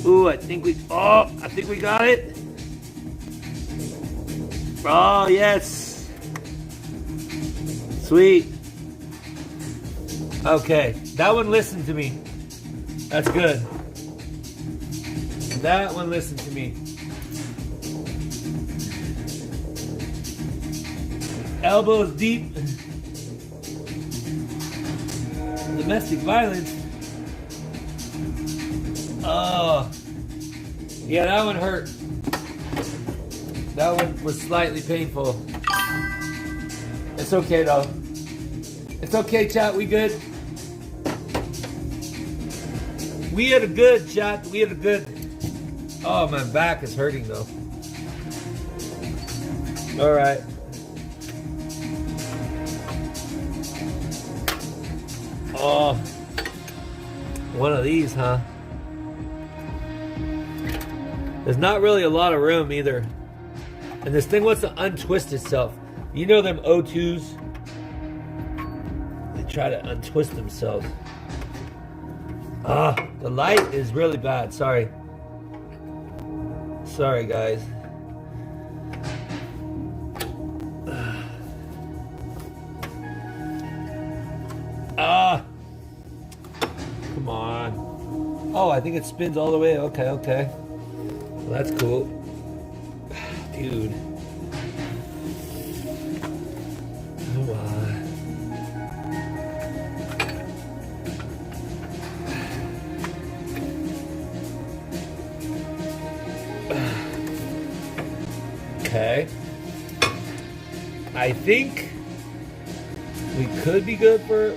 Ooh, I think we got it. Oh, yes. Sweet. Okay, that one listened to me. That's good. That one, listen to me. Elbows deep. Domestic violence. Oh. Yeah, that one hurt. That one was slightly painful. It's okay though. It's okay, chat. We good. We had a good, chat. We had a good. Oh, my back is hurting though. All right. Oh, one of these, huh? There's not really a lot of room either. And this thing wants to untwist itself. You know them O2s? They try to untwist themselves. Ah, the light is really bad. Sorry. Sorry, guys. Ah. Come on. Oh, I think it spins all the way. Okay, okay. Well, that's cool. Dude. Come on. Okay. I think we could be good for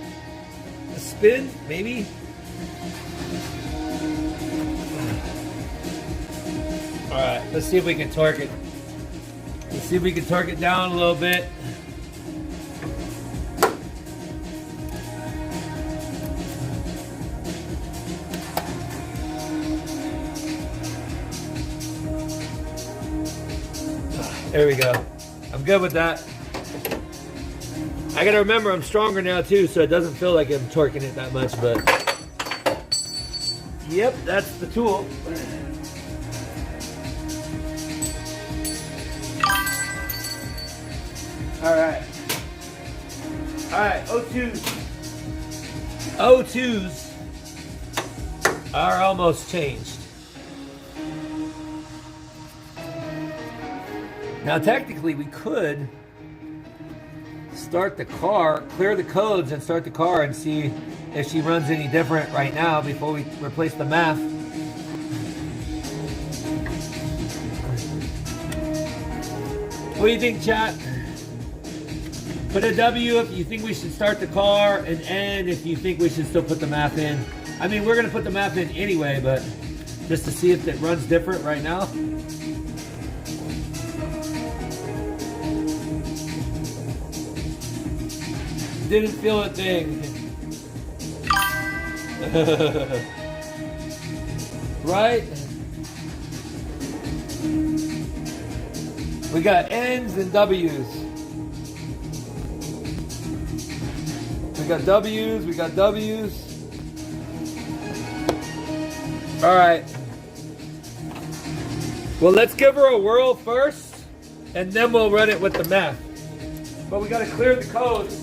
a spin, maybe. All right, let's see if we can torque it. Let's see if we can torque it down a little bit. There we go. I'm good with that. I gotta remember I'm stronger now too, so it doesn't feel like I'm torquing it that much, but yep, that's the tool. Alright. Alright, O2s. O2s are almost changed. Now, technically, we could start the car, clear the codes, and start the car and see if she runs any different right now before we replace the MAF. What do you think, chat? Put a W if you think we should start the car, and N if you think we should still put the MAF in. I mean, we're going to put the MAF in anyway, but just to see if it runs different right now. Didn't feel a thing. Right? We got N's and W's. We got W's, we got W's. All right. Well, let's give her a whirl first, and then we'll run it with the MAF. But we gotta clear the codes.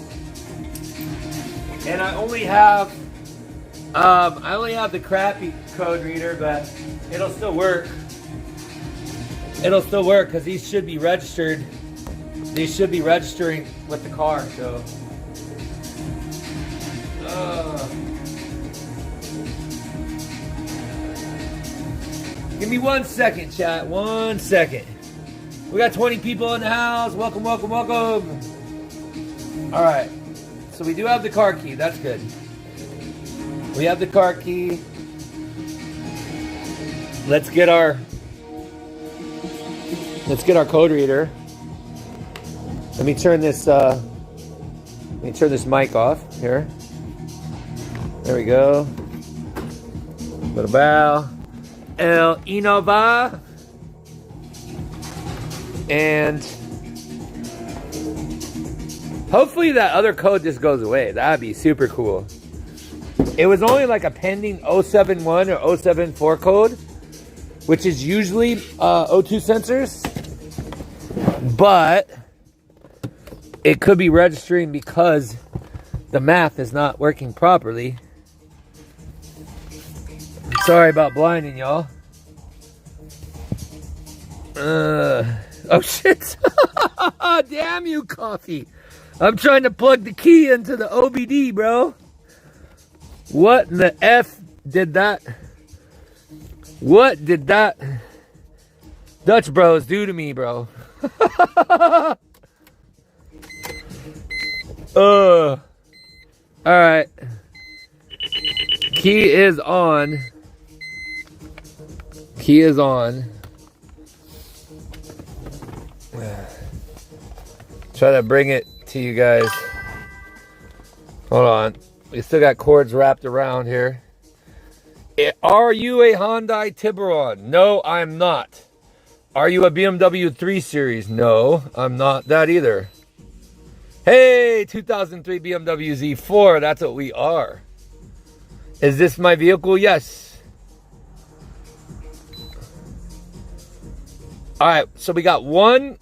And I only have the crappy code reader, but it'll still work. It'll still work because these should be registered. These should be registering with the car, so. Give me 1 second, chat. 1 second. We got 20 people in the house. Welcome, welcome, welcome. All right. So we do have the car key. That's good. We have the car key. Let's get our code reader. Let me turn this mic off here. There we go. Little bow. El Innova. And hopefully that other code just goes away. That'd be super cool. It was only like a pending 071 or 074 code, which is usually O2 sensors. But it could be registering because the MAF is not working properly. Sorry about blinding y'all. Oh shit. Damn you, coffee. I'm trying to plug the key into the OBD, bro. What in the F did that? What did that Dutch Bros do to me, bro? Alright. Key is on. Key is on. Try to bring it to you guys. Hold on. We still got cords wrapped around here. Are you a Hyundai Tiburon? No, I'm not. Are you a BMW 3 Series? No, I'm not that either. Hey, 2003 BMW Z4. That's what we are. Is this my vehicle? Yes. All right, so we got one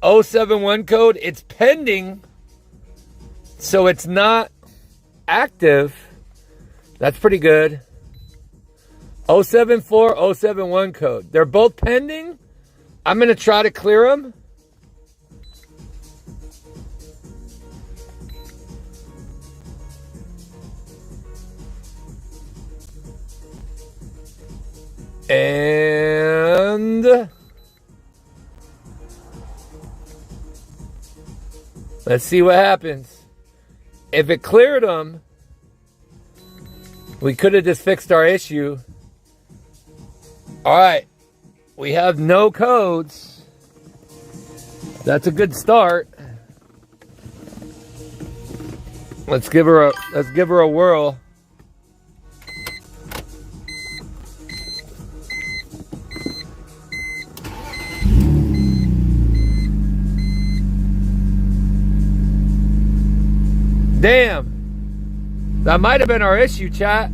071 code. It's pending, so it's not active. That's pretty good. 074, 071 code. They're both pending. I'm going to try to clear them. And let's see what happens. If it cleared them, we could have just fixed our issue. All right, we have no codes. That's a good start. Let's give her a whirl. Damn, that might have been our issue, chat.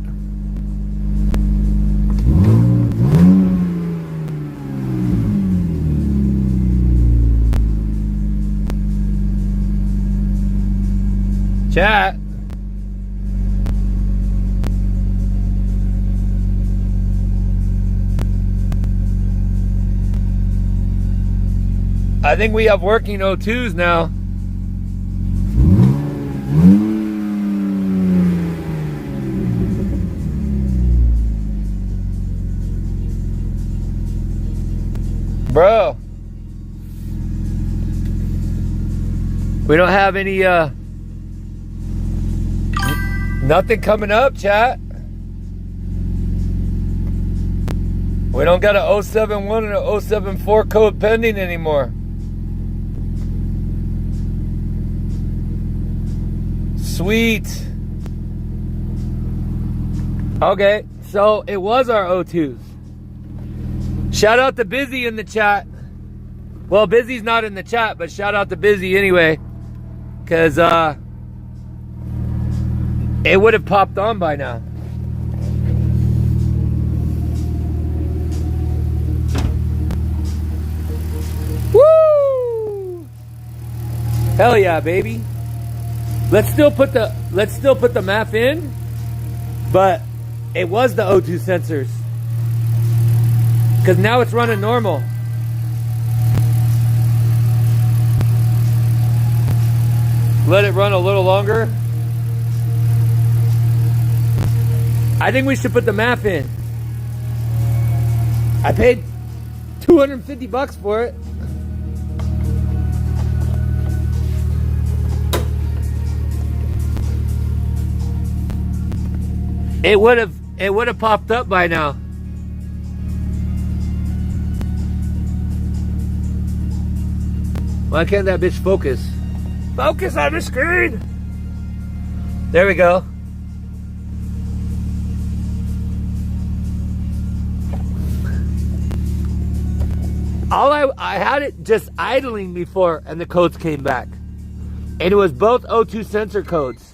Chat. I think we have working O2s now. Bro. We don't have any nothing coming up, chat. We don't got a 071 and a 074 code pending anymore. Sweet. Okay, so it was our O2s. Shout out to Busy in the chat. Well, Busy's not in the chat, but shout out to Busy anyway. Because, it would have popped on by now. Woo! Hell yeah, baby. Let's still put the MAF in, but it was the O2 sensors. Because now it's running normal. Let it run a little longer. I think we should put the MAF in. I paid $250 for it. It would have popped up by now. Why can't that bitch focus? Focus on the screen. There we go. I had it just idling before and the codes came back. And it was both O2 sensor codes.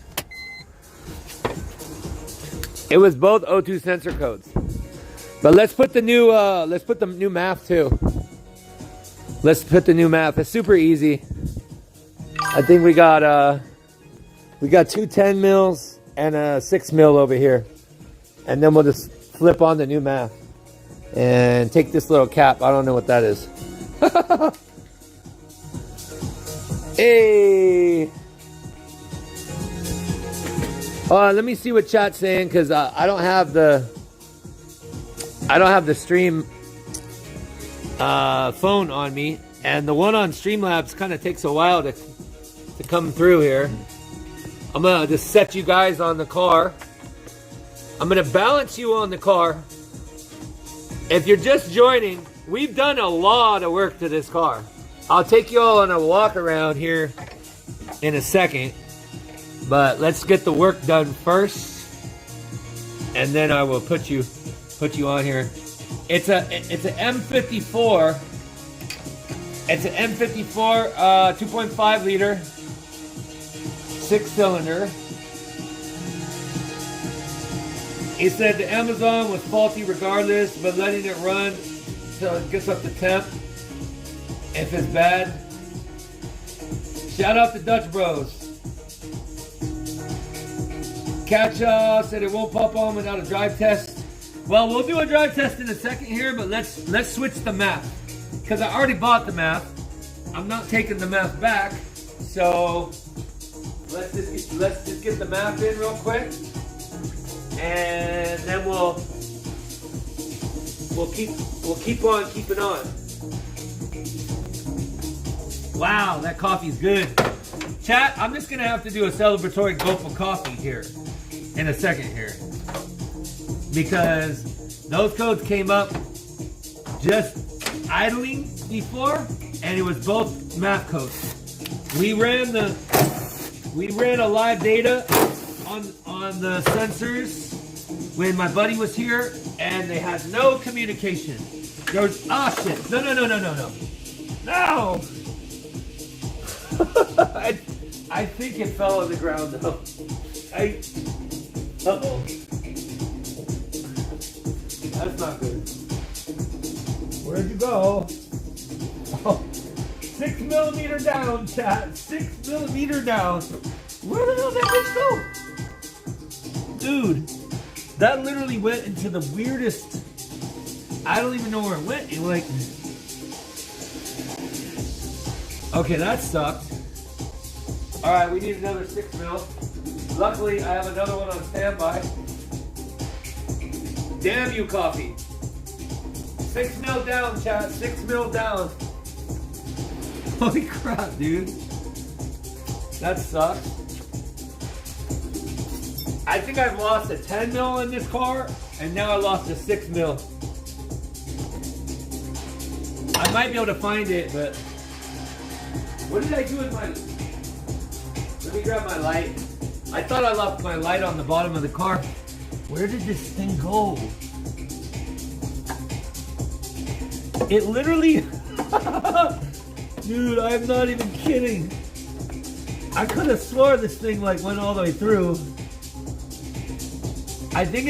It was both O2 sensor codes. But let's put the new MAF too. Let's put the new MAF. It's super easy. I think we got 2 10 mils and a 6 mil over here. And then we'll just flip on the new math and take this little cap. I don't know what that is. Hey. Let me see what chat's saying, because I don't have the stream phone on me, and the one on Streamlabs kind of takes a while to come through here. I'm gonna just set you guys on the car. I'm gonna balance you on the car. If you're just joining, we've done a lot of work to this car. I'll take you all on a walk around here in a second, but let's get the work done first, and then I will put you on here. It's an M54. It's an M54 2.5 liter 6-cylinder. He said the Amazon was faulty regardless, but letting it run till it gets up to temp if it's bad. Shout out to Dutch Bros. Catch said it won't pop on without a drive test. Well, we'll do a drive test in a second here, but let's switch the map, because I already bought the map. I'm not taking the map back, so let's just get the map in real quick, and then we'll keep on keeping on. Wow, that coffee's good. Chat, I'm just gonna have to do a celebratory gulp of coffee here in a second here, because those codes came up just idling before, and it was both map codes. We ran a live data on the sensors when my buddy was here, and they had no communication. There was shit. No. No! I think it fell on the ground though. Uh-oh. That's not good. Where'd you go? Oh, 6 millimeter down, chat. 6 millimeter down. Where the hell did that bitch go? Dude, that literally went into the weirdest. I don't even know where it went. It like. Okay, that sucked. Alright, we need another 6 mil. Luckily, I have another one on standby. Damn you, coffee. 6 mil down, chat. 6 mil down. Holy crap, dude. That sucks. I think I've lost a 10 mil in this car, and now I lost a 6 mil. I might be able to find it, but what did I do with my... Let me grab my light. I thought I left my light on the bottom of the car. Where did this thing go? It literally... Dude, I'm not even kidding. I could have swore this thing like went all the way through. I think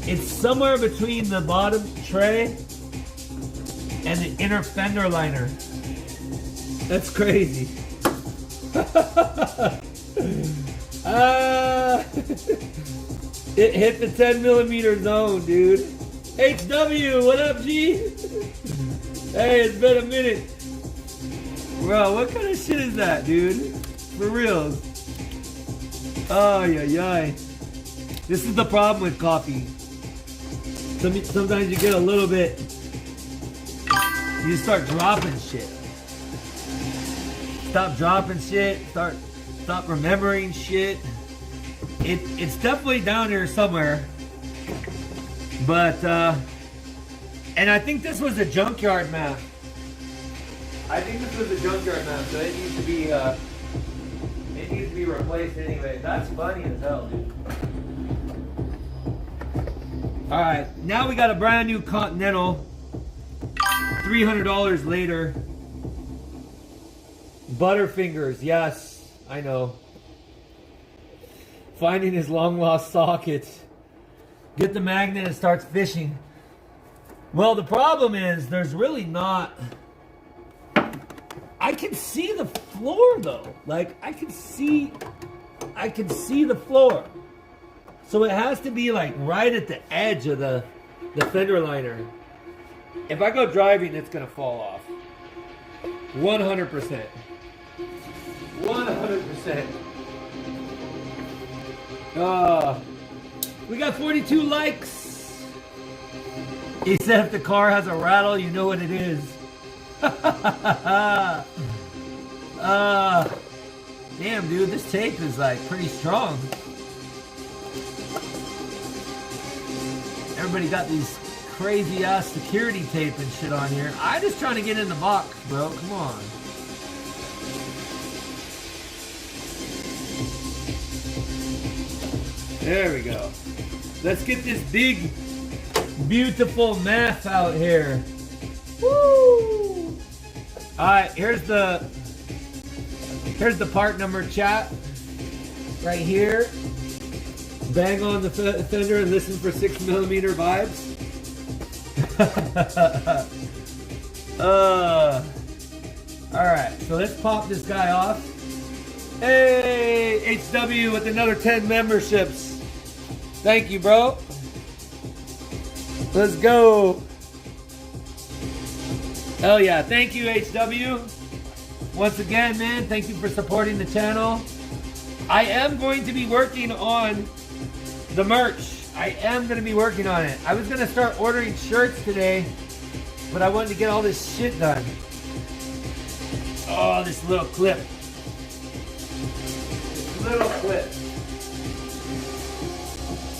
it's somewhere between the bottom tray and the inner fender liner. That's crazy. It hit the 10 millimeter zone, dude. HW, what up, G? Hey, it's been a minute. Bro, what kind of shit is that, dude? For real. Oh, yeah. This is the problem with coffee. Sometimes you get a little bit, you just start dropping shit. Stop dropping shit, stop remembering shit. It's definitely down here somewhere. But, and I think this was a junkyard map. So it needs to be replaced anyway. That's funny as hell, dude. Alright, now we got a brand new Continental. $300 later. Butterfingers, yes, I know. Finding his long lost socket. Get the magnet and starts fishing. Well, the problem is there's really not. I can see the floor though. Like I can see the floor. So it has to be like right at the edge of the fender liner. If I go driving, it's gonna fall off. 100%. 100%. We got 42 likes. He said if the car has a rattle, you know what it is. Damn, dude, this tape is like pretty strong. Everybody got these crazy ass security tape and shit on here. I'm just trying to get in the box, bro. Come on. There we go. Let's get this big, beautiful math out here. Woo! Alright, here's the part number, chat. Right here. Bang on the fender and listen for 6mm vibes. Alright, so let's pop this guy off. Hey, HW with another 10 memberships. Thank you, bro. Let's go. Hell yeah, thank you, HW. Once again, man, thank you for supporting the channel. I am going to be working on the merch. I am going to be working on it. I was going to start ordering shirts today, but I wanted to get all this shit done. Oh, this little clip. Little clip.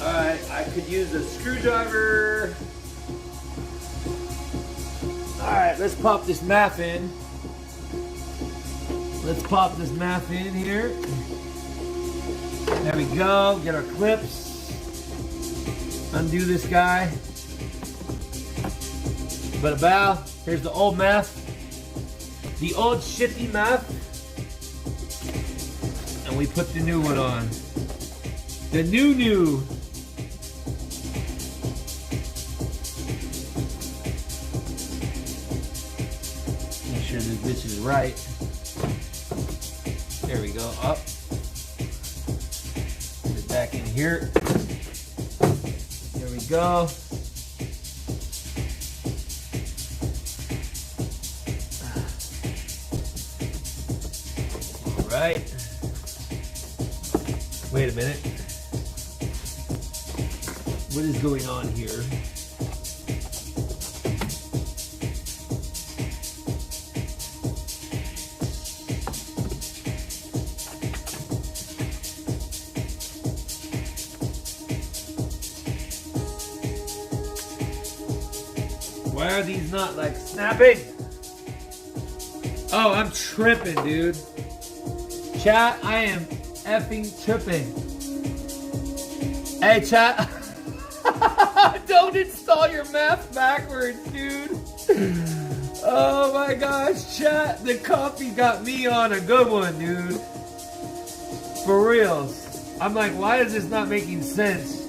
Alright, I could use a screwdriver. Alright, let's pop this math in. Let's pop this math in here. There we go. Get our clips. Undo this guy. But about, here's the old math. The old shitty math. And we put the new one on. The new. Make sure this bitch is right. There we go. Up. Put it back in here. There we go. All right. Wait a minute. What is going on here? Why are these not like snapping? Oh, I'm tripping, dude. Chat, I am effing tripping. Hey, chat. Don't install your math backwards, dude. Oh my gosh, chat. The coffee got me on a good one, dude. For reals. I'm like, why is this not making sense?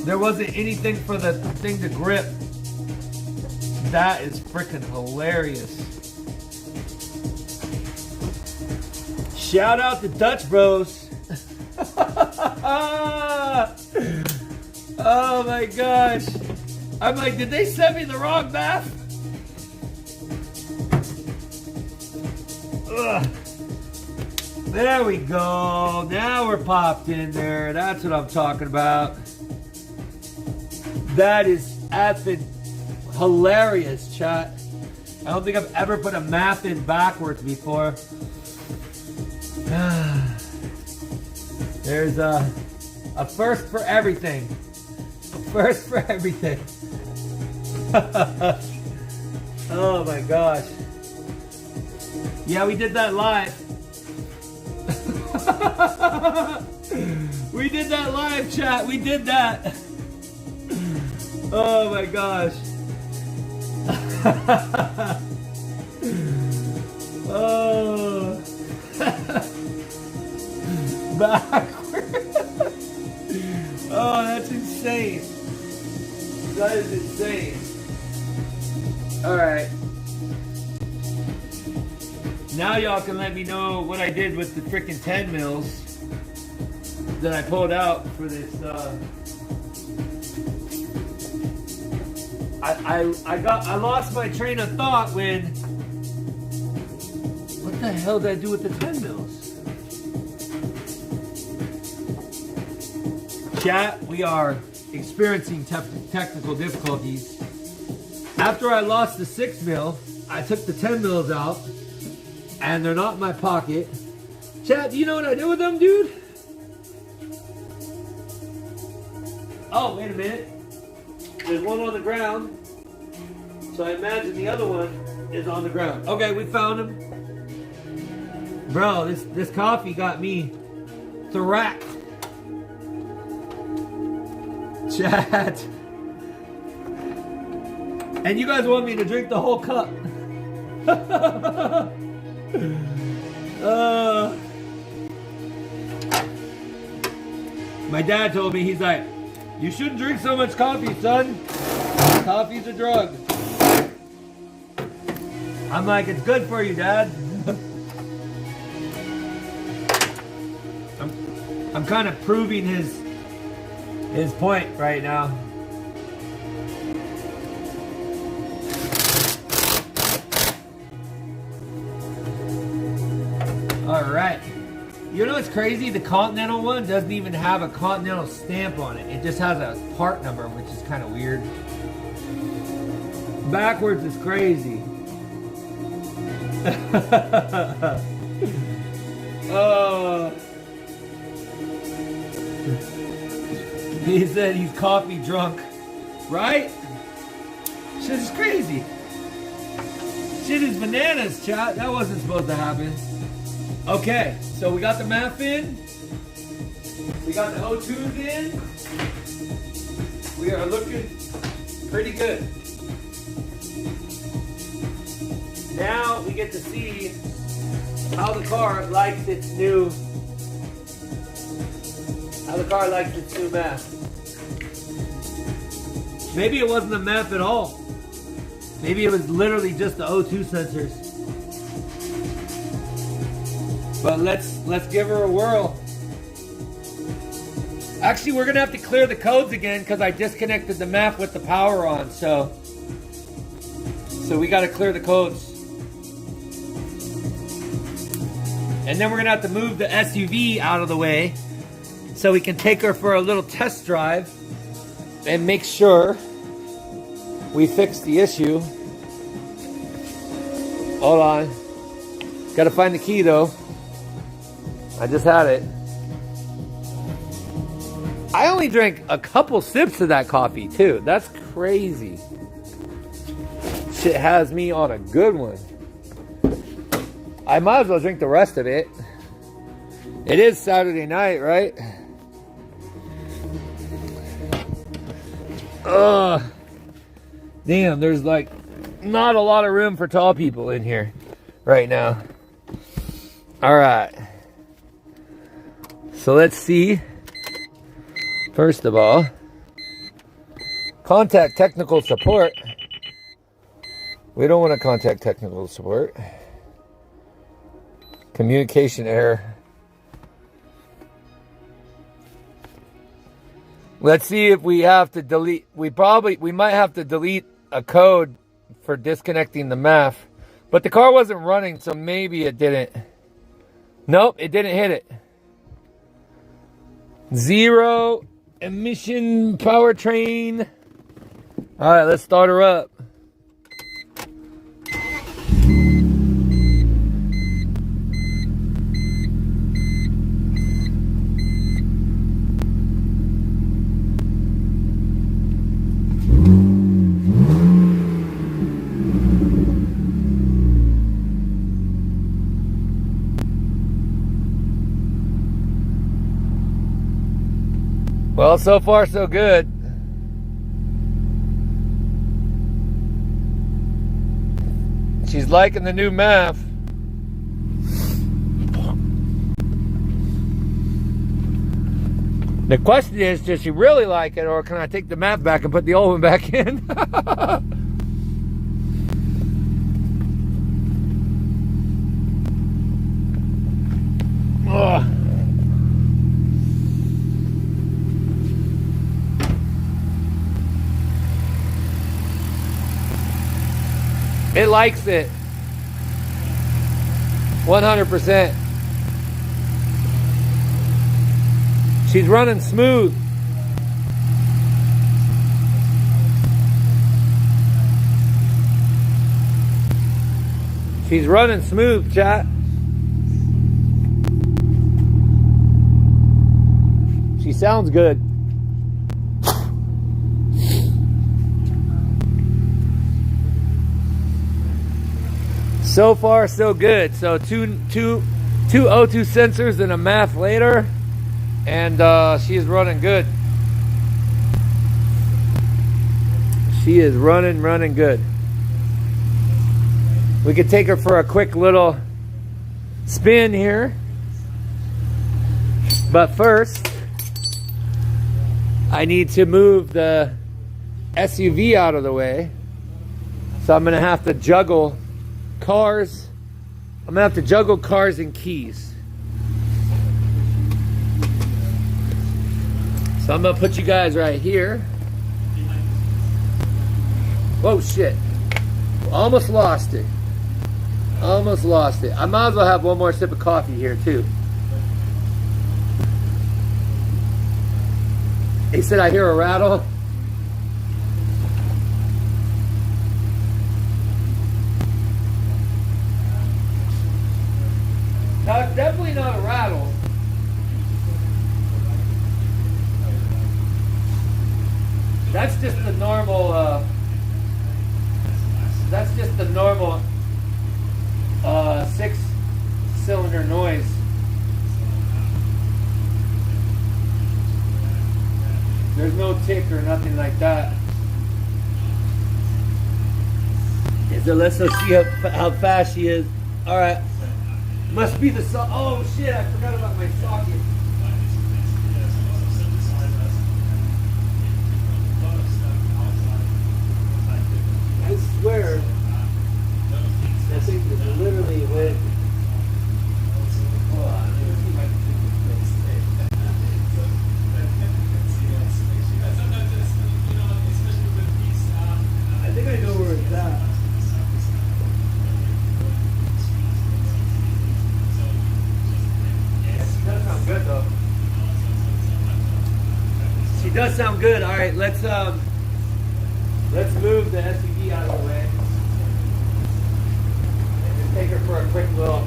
There wasn't anything for the thing to grip. That is freaking hilarious. Shout out to Dutch Bros. Oh my gosh. I'm like, did they send me the wrong math? Ugh. There we go. Now we're popped in there. That's what I'm talking about. That is effing hilarious, chat. I don't think I've ever put a math in backwards before. There's a first for everything. A first for everything. Oh my gosh. Yeah, we did that live. We did that live, chat. We did that. Oh my gosh. Oh. Backward. Oh, that's insane. That is insane. Alright. Now y'all can let me know what I did with the freaking 10 mils. that I pulled out for this. I lost my train of thought when. What the hell did I do with the 10 mils? Chat, we are experiencing technical difficulties. After I lost the 6 mil, I took the 10 mils out, and they're not in my pocket. Chat, do you know what I did with them, dude? Oh, wait a minute. There's one on the ground. So I imagine the other one is on the ground. Okay, we found him. Bro, this coffee got me thracked. Chat. And you guys want me to drink the whole cup. My dad told me, he's like, you shouldn't drink so much coffee, son. Coffee's a drug. I'm like, it's good for you, Dad. I'm kind of proving his point right now. All right. You know what's crazy? The Continental one doesn't even have a Continental stamp on it. It just has a part number, which is kind of weird. Backwards is crazy. He said he's coffee drunk. Right? Shit is crazy. Shit is bananas, chat. That wasn't supposed to happen. Okay, so we got the MAF in. We got the O2s in. We are looking pretty good. Now we get to see how the car likes its new MAF. Maybe it wasn't a MAF at all. Maybe it was literally just the O2 sensors. But let's give her a whirl. Actually, we're gonna have to clear the codes again because I disconnected the MAF with the power on. So we got to clear the codes. And then we're gonna have to move the SUV out of the way so we can take her for a little test drive and make sure we fix the issue. Hold on. Gotta find the key though. I just had it. I only drank a couple sips of that coffee too. That's crazy. Shit has me on a good one. I might as well drink the rest of it. It is Saturday night, right? Damn, there's like not a lot of room for tall people in here right now. All right. So let's see. First of all, contact technical support. We don't want to contact technical support. Communication error. Let's see if we have to delete. We might have to delete a code for disconnecting the MAF. But the car wasn't running, so maybe it didn't. Nope, it didn't hit it. Zero emission powertrain. All right, let's start her up. Well, so far so good. She's liking the new MAF. The question is, does she really like it, or can I take the MAF back and put the old one back in? Ugh. It likes it. 100%. She's running smooth. She's running smooth, chat. She sounds good. So far, so good. So two O2 sensors and a math later, and she is running good. She is running good. We could take her for a quick little spin here, but first I need to move the SUV out of the way. So I'm gonna have to juggle cars. I'm gonna have to juggle cars and keys. So I'm gonna put you guys right here. Whoa, shit. Almost lost it. Almost lost it. I might as well have one more sip of coffee here too. He said I hear a rattle. No, it's definitely not a rattle. That's just the normal, that's just the normal 6-cylinder noise. There's no tick or nothing like that. So let's see how fast she is. All right. Must be the socket. Oh shit, I forgot about my socket. I swear, that thing is literally lit. Hold on, let me see if I can do this thing. I think I know where it's at. Does sound good though. She does sound good. All right, let's move the SUV out of the way and just take her for a quick little.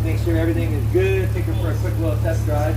Make sure everything is good. Take her for a quick little test drive.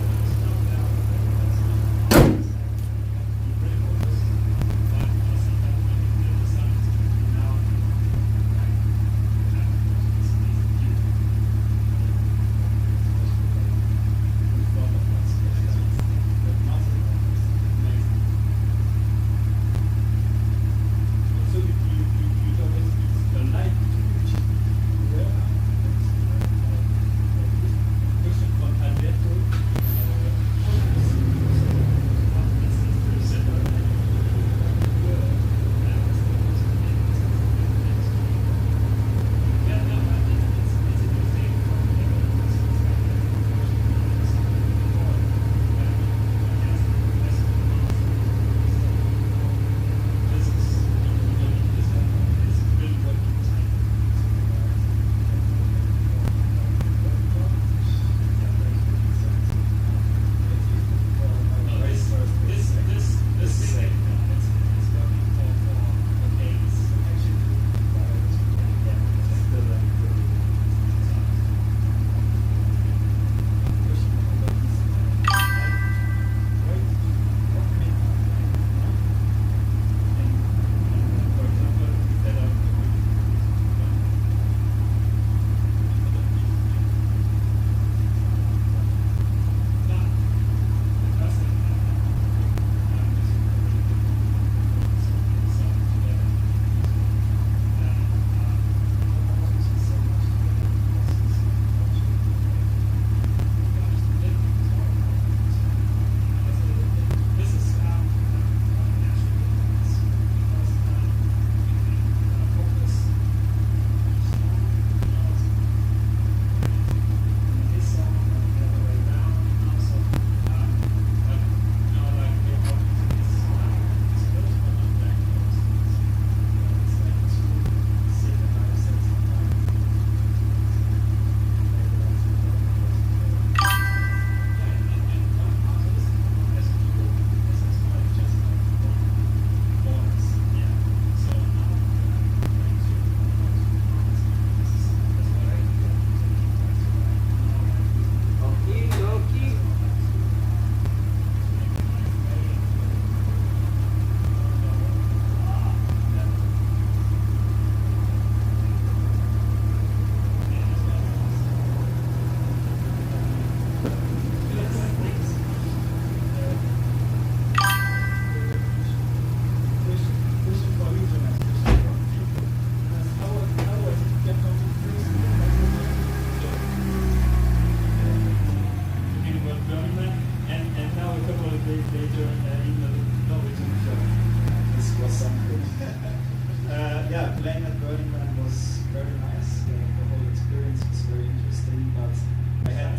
playing at Burning Man was very nice. The whole experience was very interesting. But I had,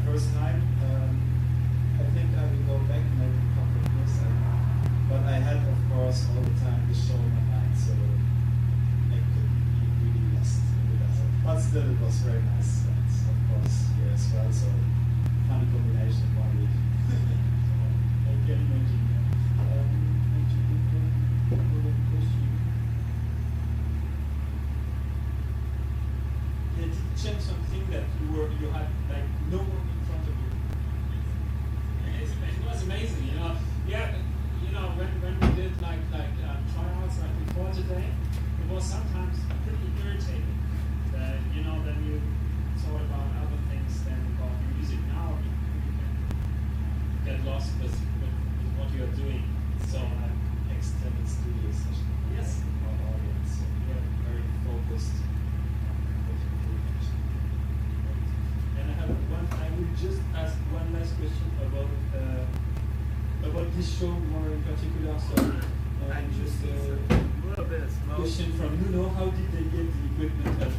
first time. I think I will go back maybe a couple of years. I don't know. But I had, of course, all the time the show in my mind, so I couldn't be really lost in the desert. But still, it was very nice. And of course, here as well. So funny combination in 1 week. I can imagine. Did it change something that you had like no one in front of you? It was amazing, you know. Yeah, you know when we did like tryouts like before today, it was sometimes pretty irritating. You know, then you thought about other things than about music. Now you can get lost with what you are doing. So Extended studio session. yes, Our audience. So we are very focused. and I will just ask one last question about this show more in particular. So just a little bit of smoke. question from Nuno: how did they get the equipment?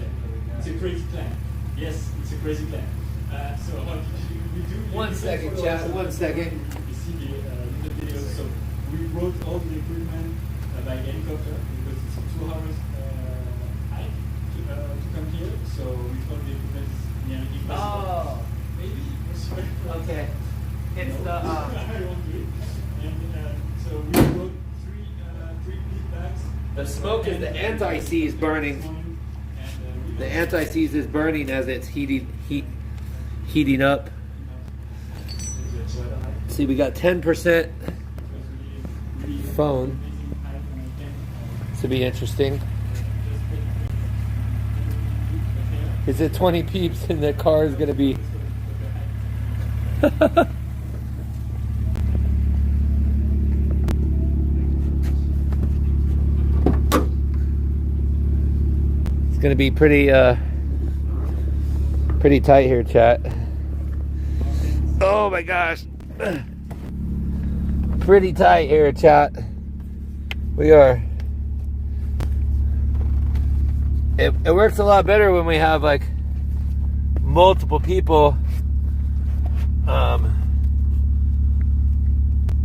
It's a crazy plan. Yes, it's a crazy plan. So how did we do? One second, chat. 1 second. You see the video. So we brought all the equipment by helicopter because it's a 2 hours hike to come here. So we thought the equipment is near impossible. Oh, Maybe. okay. It's No, the I won't do it. And so we brought three big bags. the smoke is the anti-seize burning. The anti-seize is burning as it's heating up. See, we got 10% phone. This will be interesting. Is it 20 peeps and the car is going to be... It's going to be pretty tight here, chat. Oh my gosh. Pretty tight here, chat. We are. It works a lot better when we have like multiple people.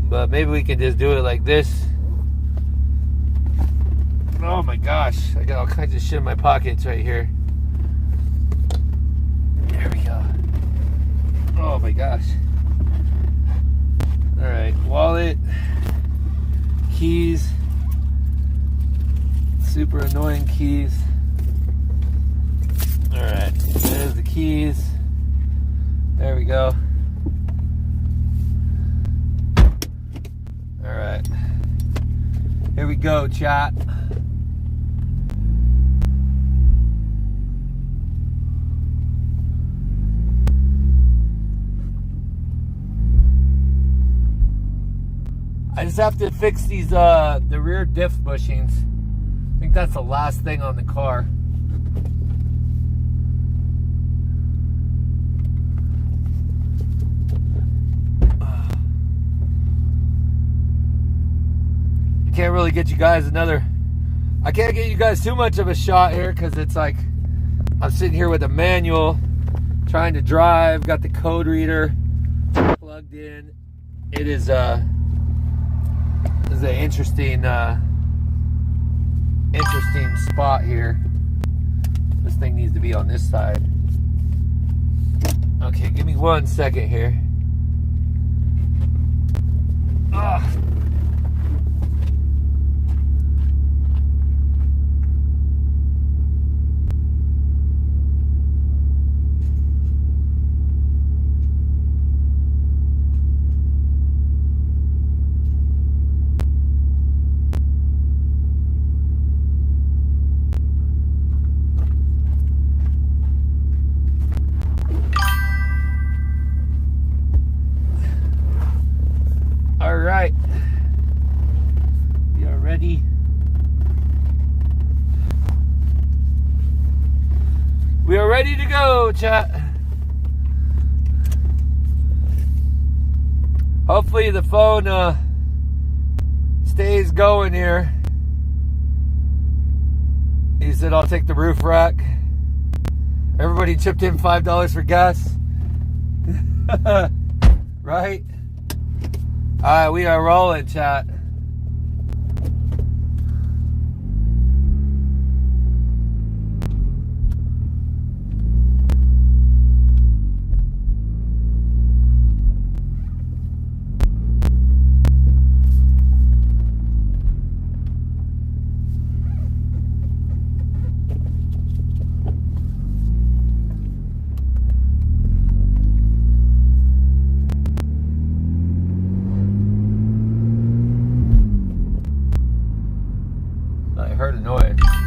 But maybe we can just do it like this. Oh my gosh, I got all kinds of shit in my pockets right here. There we go. Oh my gosh. Alright, wallet, keys, super annoying keys. Alright, there's the keys. There we go. Alright. Here we go, chat. I just have to fix these the rear diff bushings. I think that's the last thing on the car. I can't really get you guys I can't get you guys too much of a shot here because it's like I'm sitting here with a manual trying to drive, got the code reader plugged in. It is an interesting spot here. This thing needs to be on this side. Okay, give me 1 second here. Ugh. Alright, we are ready. We are ready to go, chat. Hopefully the phone stays going here. He said, I'll take the roof rack. Everybody chipped in $5 for gas. Right? Alright, we are rolling, chat. I heard a noise.